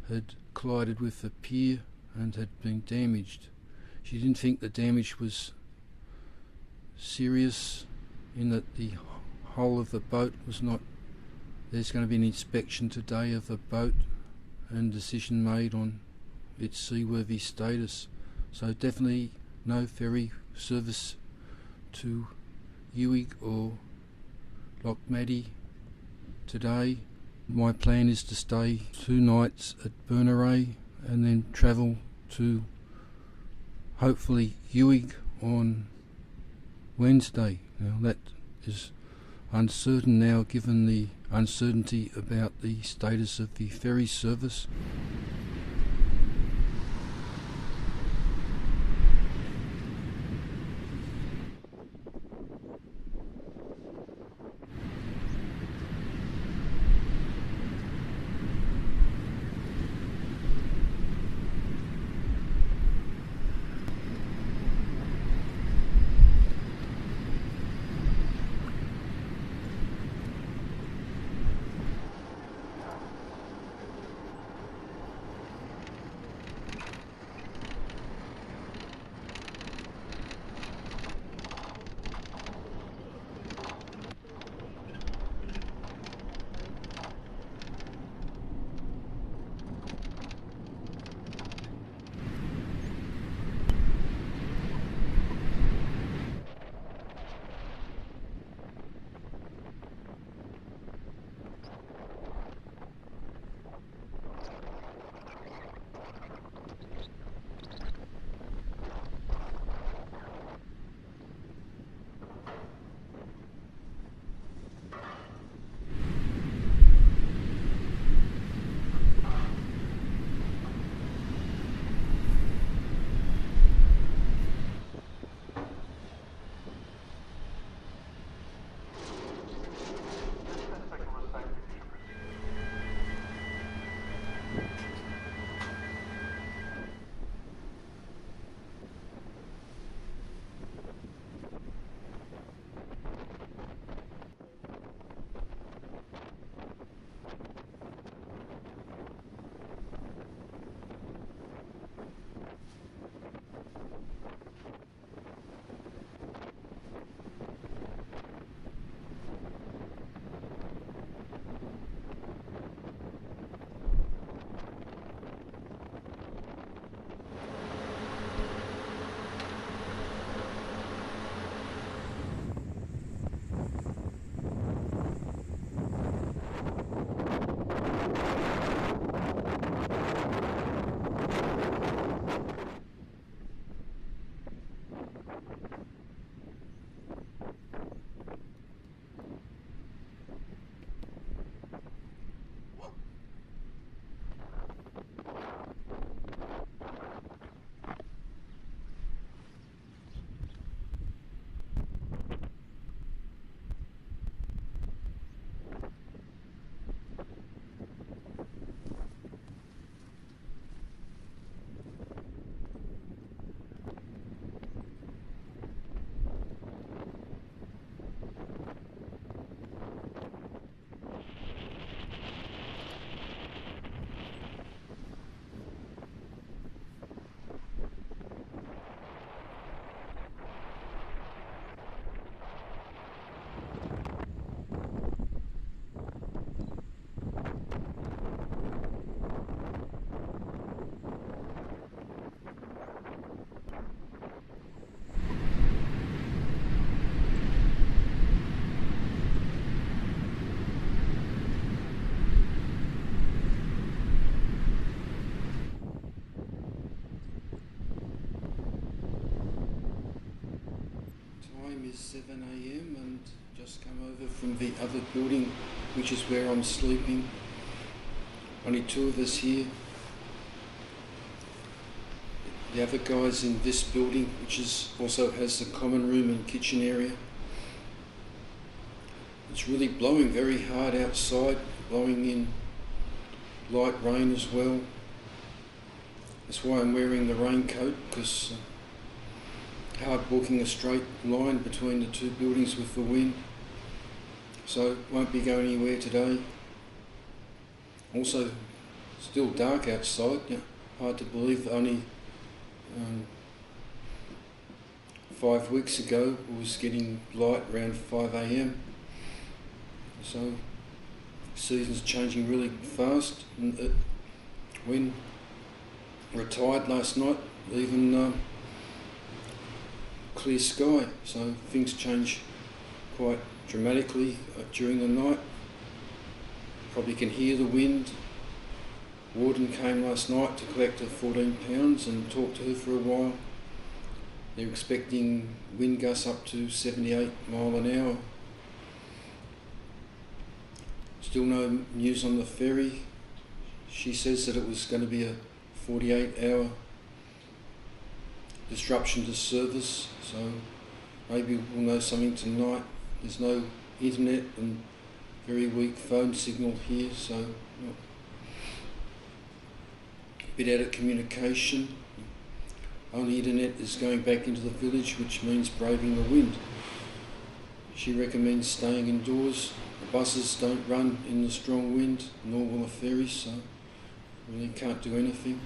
had collided with a pier and had been damaged. She didn't think the damage was serious, in that the hull of the boat was not. There's going to be an inspection today of the boat and decision made on its seaworthy status. So definitely no ferry service to Uig or Loch Maddie today. My plan is to stay 2 nights at Berneray and then travel to hopefully Uig on Wednesday. Now that is uncertain now, given the uncertainty about the status of the ferry service. 7 a.m. and just come over from the other building, which is where I'm sleeping. Only two of us here. The other guy's in this building, which also has the common room and kitchen area. It's really blowing very hard outside, blowing in light rain as well. That's why I'm wearing the raincoat, because hard walking a straight line between the two buildings with the wind. So won't be going anywhere today. Also, still dark outside. Hard to believe only 5 weeks ago it was getting light around 5 a.m. So season's changing really fast. And when retired last night, even clear sky, so things change quite dramatically during the night. Probably can hear the wind. Warden came last night to collect her 14 pounds and talk to her for a while. They're expecting wind gusts up to 78 mile an hour. Still no news on the ferry. She says that it was going to be a 48-hour disruption to service, so maybe we'll know something tonight. There's no internet and very weak phone signal here, so a bit out of communication. Only internet is going back into the village, which means braving the wind. She recommends staying indoors. The buses don't run in the strong wind, nor will the ferries, so really can't do anything.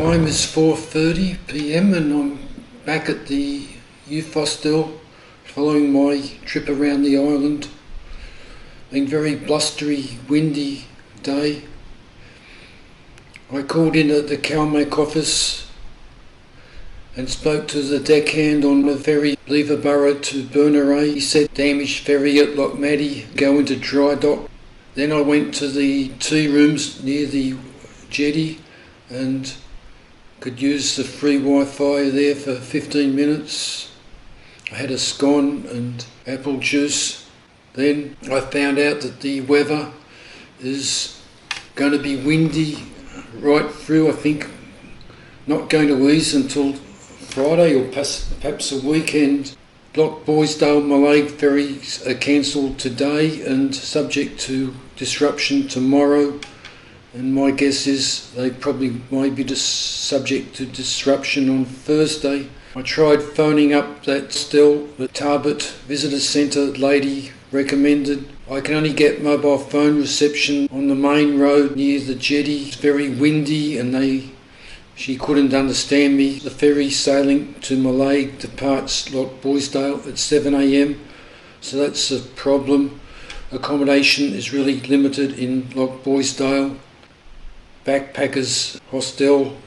Time is 4:30 p.m. and I'm back at the Uist.Description following my trip around the island. Been very blustery, windy day. I called in at the Calmac office and spoke to the deckhand on the ferry Leverborough to Berneray. He said damaged ferry at Lochmaddy, go into dry dock. Then I went to the tea rooms near the jetty and could use the free Wi-Fi there for 15 minutes. I had a scone and apple juice. Then I found out that the weather is going to be windy right through, I think, not going to ease until Friday or perhaps a weekend. Loch Boysdale-Mallaig ferries are cancelled today and subject to disruption tomorrow. And my guess is they probably might be subject to disruption on Thursday. I tried phoning up that still, the Tarbert Visitor Centre lady recommended. I can only get mobile phone reception on the main road near the jetty. It's very windy and she couldn't understand me. The ferry sailing to Mallaig departs Loch Boysdale at 7 a.m, so that's a problem. Accommodation is really limited in Loch Boysdale. Backpackers hostel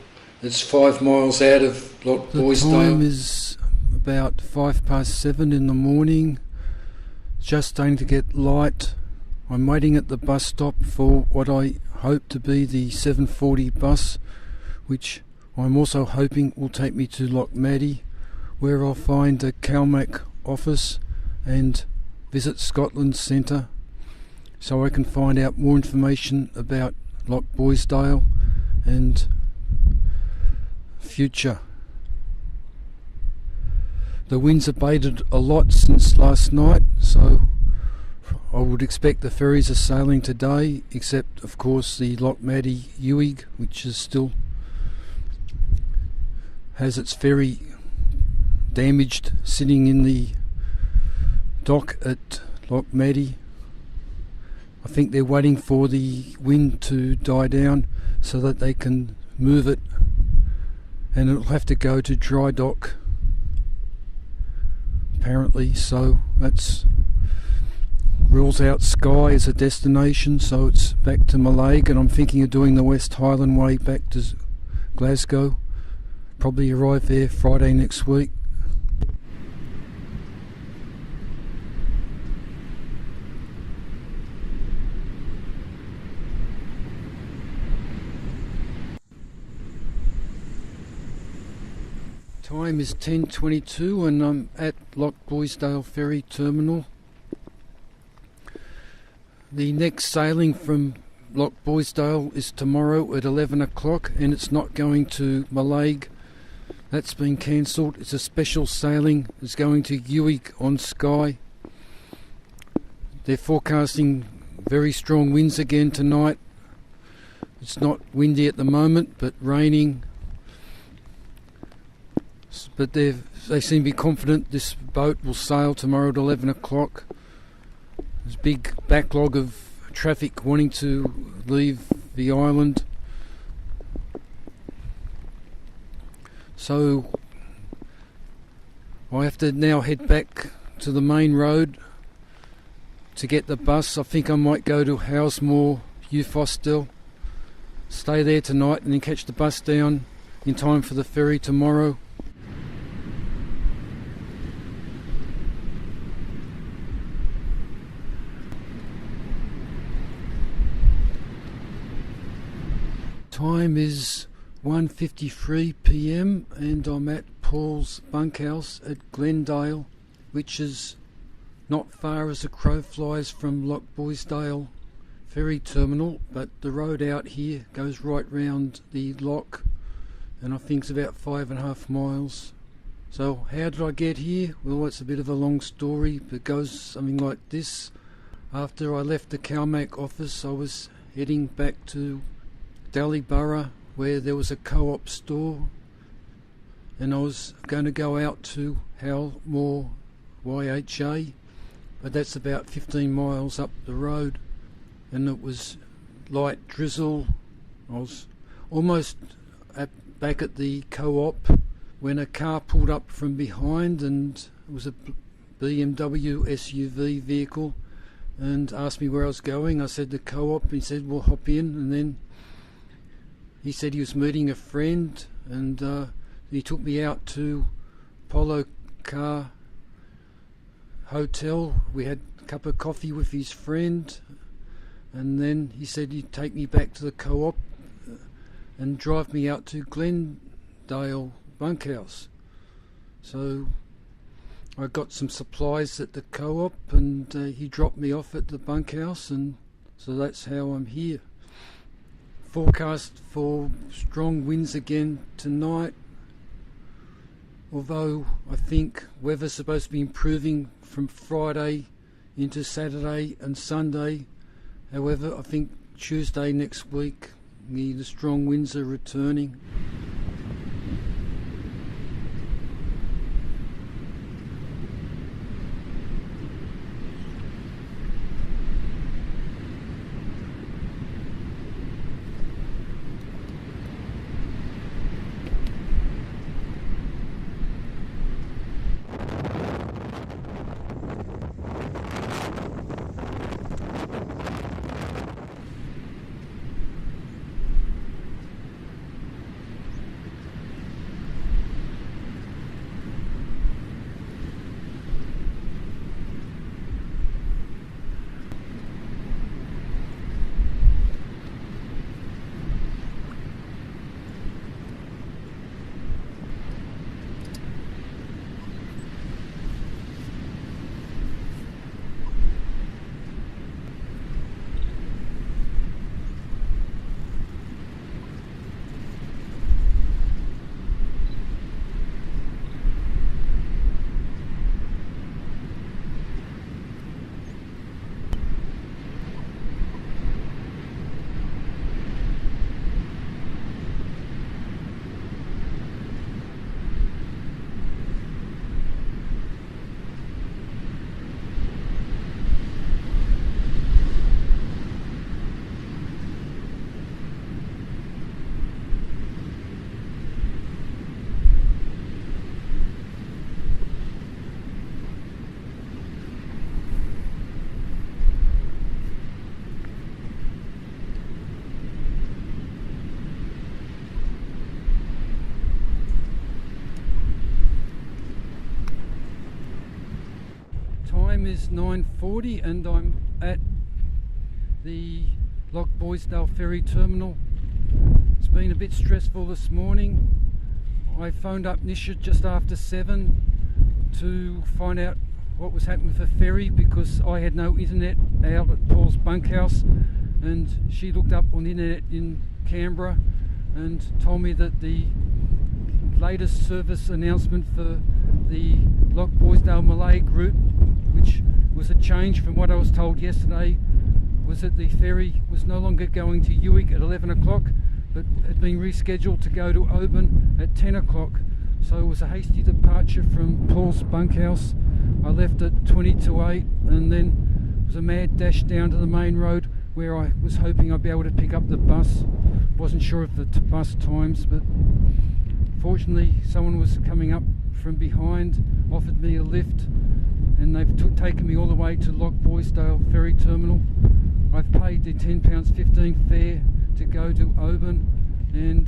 that's 5 miles out of Loch Boysdale. The time is about 7:05 in the morning. Just starting to get light. I'm waiting at the bus stop for what I hope to be the 7:40 bus, which I'm also hoping will take me to Lochmaddy, where I'll find the Calmac office and visit Scotland Centre, so I can find out more information about Loch Boysdale and future. The wind's abated a lot since last night, so I would expect the ferries are sailing today, except of course the Lochmaddy Uig, which is still has its ferry damaged, sitting in the dock at Lochmaddy. I think they're waiting for the wind to die down so that they can move it, and it'll have to go to dry dock apparently, so that's rules out Skye as a destination, so it's back to Mallaig, and I'm thinking of doing the West Highland Way back to Glasgow. Probably arrive there Friday next week. Time is 10:22 and I'm at Loch Boysdale Ferry Terminal. The next sailing from Loch Boysdale is tomorrow at 11 o'clock and it's not going to Mallaig. That's been cancelled. It's a special sailing. It's going to Uig on Skye. They're forecasting very strong winds again tonight. It's not windy at the moment, but raining. But they seem to be confident this boat will sail tomorrow at 11 o'clock. There's a big backlog of traffic wanting to leave the island. So I have to now head back to the main road to get the bus. I think I might go to Housemore, Uist.Description, stay there tonight and then catch the bus down in time for the ferry tomorrow. Time is 1:53 p.m. and I'm at Paul's bunkhouse at Glendale, which is not far as the crow flies from Loch Boysdale ferry terminal, but the road out here goes right round the loch and I think it's about 5.5 miles. So how did I get here? Well, it's a bit of a long story, but it goes something like this. After I left the Calmac office, I was heading back to Borough, where there was a co-op store, and I was going to go out to Housemore YHA, but that's about 15 miles up the road, and it was light drizzle. I was almost at back at the co-op when a car pulled up from behind, and it was a BMW SUV vehicle, and asked me where I was going. I said the co-op. He said, well, hop in. And then he said he was meeting a friend, and he took me out to Polo Car Hotel. We had a cup of coffee with his friend, and then he said he'd take me back to the co-op and drive me out to Glendale bunkhouse. So I got some supplies at the co-op, and he dropped me off at the bunkhouse, and so that's how I'm here. Forecast for strong winds again tonight, although I think weather's supposed to be improving from Friday into Saturday and Sunday. However, I think Tuesday next week the strong winds are returning. Is 9:40 and I'm at the Loch Boisdale ferry terminal. It's been a bit stressful this morning. I phoned up Nisha just after 7 to find out what was happening with the ferry, because I had no internet out at Paul's bunkhouse, and she looked up on the internet in Canberra and told me that the latest service announcement for the Loch Boisdale Malay route, which was a change from what I was told yesterday, was that the ferry was no longer going to Uig at 11 o'clock, but had been rescheduled to go to Oban at 10 o'clock. So it was a hasty departure from Paul's bunkhouse. I left at 20 to 8, and then it was a mad dash down to the main road, where I was hoping I'd be able to pick up the bus. Wasn't sure of the bus times, but fortunately someone was coming up from behind, offered me a lift, and they've taken me all the way to Loch Boisdale ferry terminal. I've paid the £10.15 fare to go to Oban, and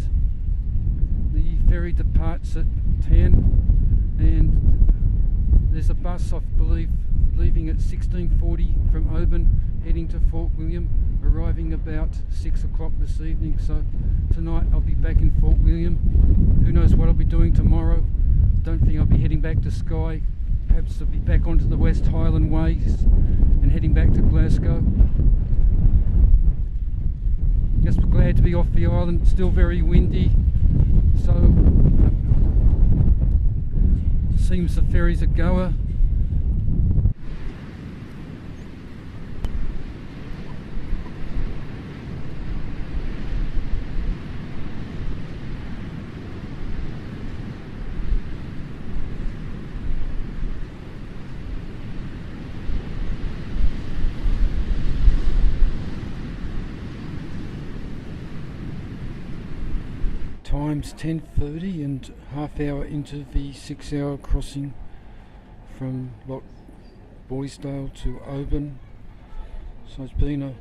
the ferry departs at 10, and there's a bus, I believe, leaving at 16:40 from Oban, heading to Fort William, arriving about 6 o'clock this evening. So tonight I'll be back in Fort William. Who knows what I'll be doing tomorrow. Don't think I'll be heading back to Skye. Perhaps I'll be back onto the West Highland Ways and heading back to Glasgow. Just glad to be off the island. It's still very windy, so seems the ferry's a goer. Time's 10:30 and half hour into the 6-hour crossing from Loch Boisdale to Oban. So it's been a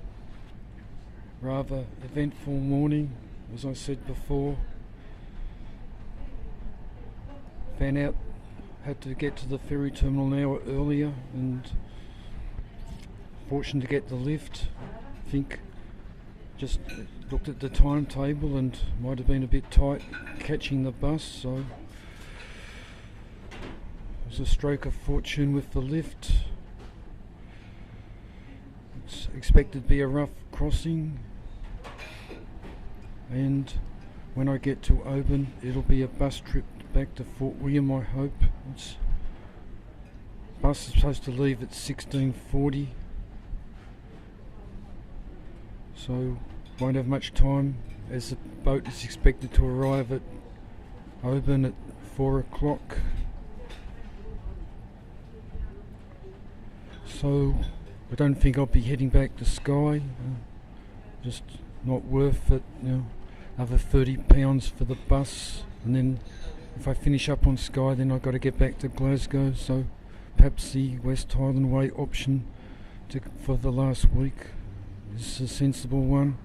rather eventful morning, as I said before. Found out had to get to the ferry terminal an hour earlier, and fortunate to get the lift. I think just looked at the timetable and might have been a bit tight catching the bus, so it was a stroke of fortune with the lift. It's expected to be a rough crossing, and when I get to Oban it'll be a bus trip back to Fort William, I hope. Bus is supposed to leave at 16:40, so won't have much time, as the boat is expected to arrive at Oban at 4 o'clock. So I don't think I'll be heading back to Skye. Just not worth it, another £30 for the bus, and then if I finish up on Skye then I've got to get back to Glasgow, so perhaps the West Highland Way option for the last week is a sensible one.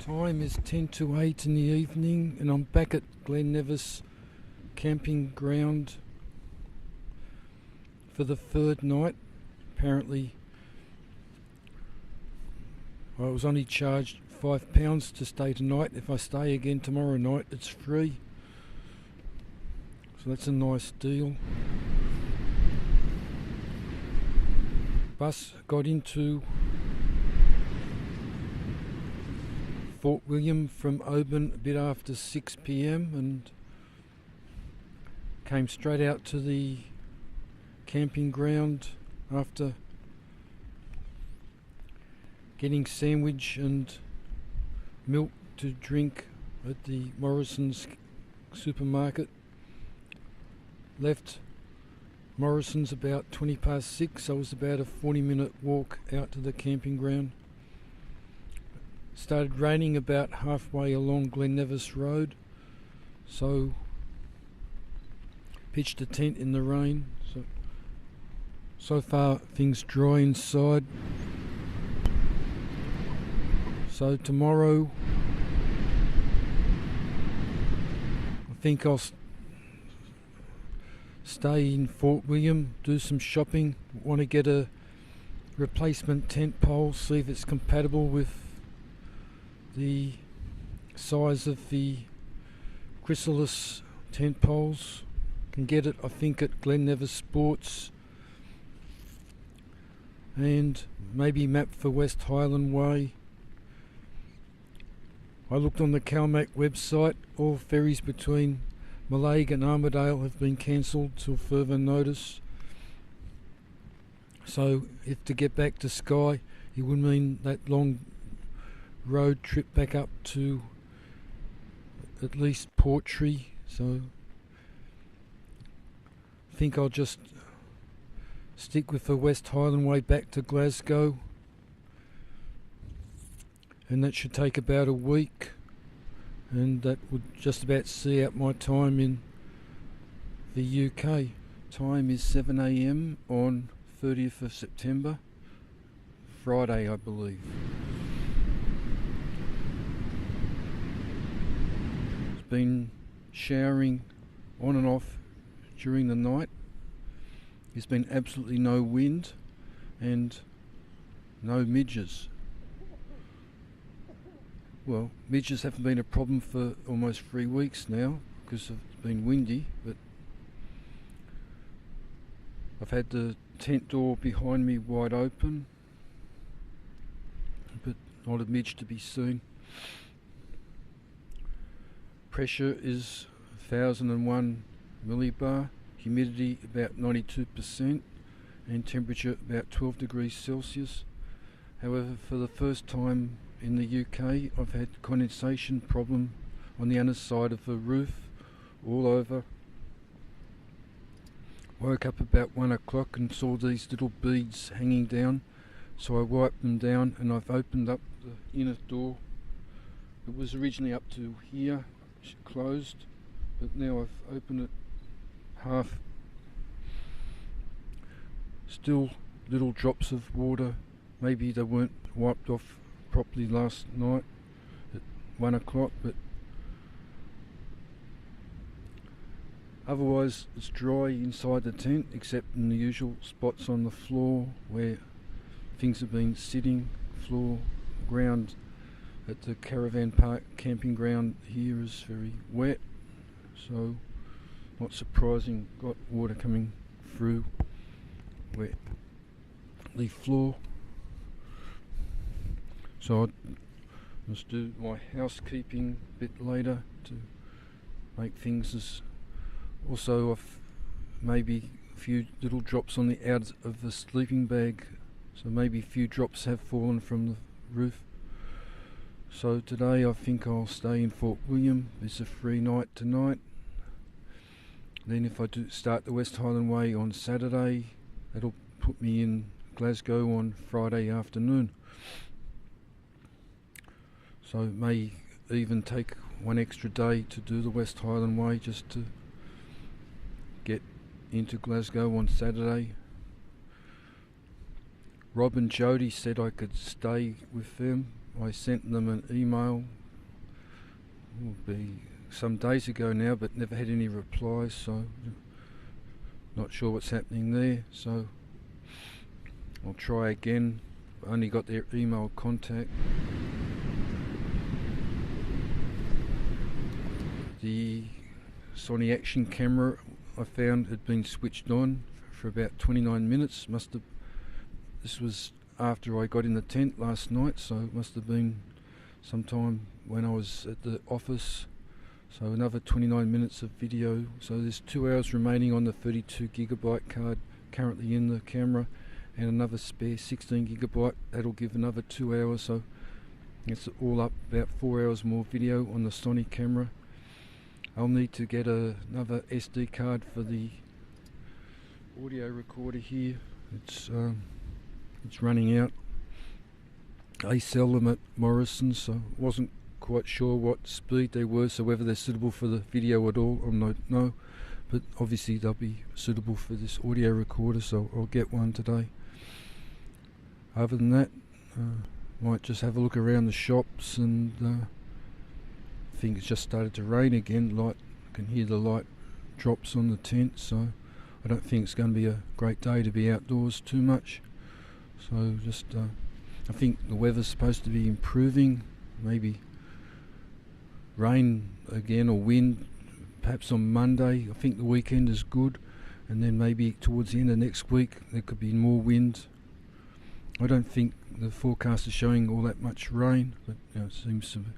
Time is 10 to 8 in the evening, and I'm back at Glen Nevis camping ground for the third night. Apparently I was only charged £5 to stay tonight. If I stay again tomorrow night it's free, so that's a nice deal. Bus got into Fort William from Oban a bit after 6 p.m. and came straight out to the camping ground after getting sandwich and milk to drink at the Morrison's supermarket. Left Morrison's about 20 past 6, so it was about a 40-minute walk out to the camping ground. Started raining about halfway along Glen Nevis Road, so pitched a tent in the rain. So far things dry inside. So tomorrow I think I'll stay in Fort William, do some shopping. Want to get a replacement tent pole, see if it's compatible with the size of the chrysalis tent poles. Can get it, I think, at Glen Nevis Sports, and maybe map for West Highland Way. I looked on the Calmac website. All ferries between Mallaig and Armidale have been cancelled till further notice. So if to get back to Skye, it would mean that long road trip back up to at least Portree. So I think I'll just stick with the West Highland Way back to Glasgow, and that should take about a week, and that would just about see out my time in the UK. Time is 7 AM on 30th of September, Friday I believe. It's been showering on and off during the night. There's been absolutely no wind and no midges. Well, midges haven't been a problem for almost 3 weeks now because it's been windy, but I've had the tent door behind me wide open, but not a midge to be seen. Pressure is 1001 millibar, humidity about 92%, and temperature about 12 degrees Celsius. However, for the first time in the UK, I've had condensation problem on the underside of the roof all over. Woke up about 1 o'clock and saw these little beads hanging down, so I wiped them down and I've opened up the inner door. It was originally up to here, closed, but now I've opened it half. Still little drops of water, maybe they weren't wiped off properly last night at 1 o'clock, but otherwise it's dry inside the tent except in the usual spots on the floor where things have been sitting. Floor ground at the caravan park camping ground here is very wet, so not surprising, got water coming through wet the floor. So I'll just do my housekeeping a bit later to make things as. Also, I've maybe a few little drops on the outs of the sleeping bag, so maybe a few drops have fallen from the roof. So today I think I'll stay in Fort William. It's a free night tonight. Then if I do start the West Highland Way on Saturday, that'll put me in Glasgow on Friday afternoon. So it may even take one extra day to do the West Highland Way just to get into Glasgow on Saturday. Rob and Jody said I could stay with them. I sent them an email, it will be some days ago now, but never had any replies, so not sure what's happening there. So I'll try again. I only got their email contact. The Sony action camera I found had been switched on for about 29 minutes. This was after I got in the tent last night, so it must have been sometime when I was at the office. So another 29 minutes of video. So there's 2 hours remaining on the 32GB card currently in the camera, and another spare 16GB. That'll give another 2 hours, so it's all up about 4 hours more video on the Sony camera. I'll need to get another SD card for the audio recorder here. It's running out. They sell them at Morrison's, so wasn't quite sure what speed they were, so whether they're suitable for the video at all, I don't know. But obviously they'll be suitable for this audio recorder, so I'll get one today. Other than that, might just have a look around the shops, and I think it's just started to rain again. I can hear the light drops on the tent, so I don't think it's going to be a great day to be outdoors too much. So just I think the weather's supposed to be improving, maybe rain again or wind perhaps on Monday. I think the weekend is good, and then maybe towards the end of next week there could be more wind. I don't think the forecast is showing all that much rain, but it seems to be.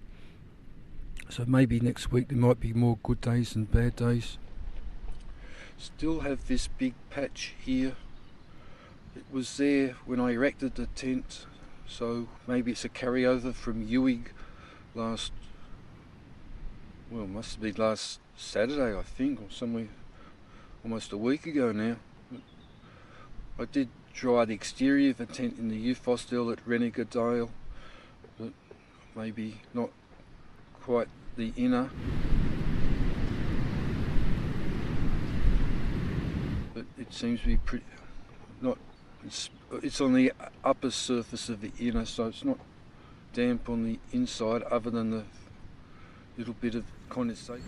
So maybe next week there might be more good days than bad days. Still have this big patch here. It was there when I erected the tent, so maybe it's a carryover from Uig last Saturday, I think, or somewhere almost a week ago now. I did dry the exterior of the tent in the Uist.Description at Rheigedale, but maybe not quite the inner. But it seems to be pretty not. It's on the upper surface of the inner, so it's not damp on the inside, other than the little bit of condensation.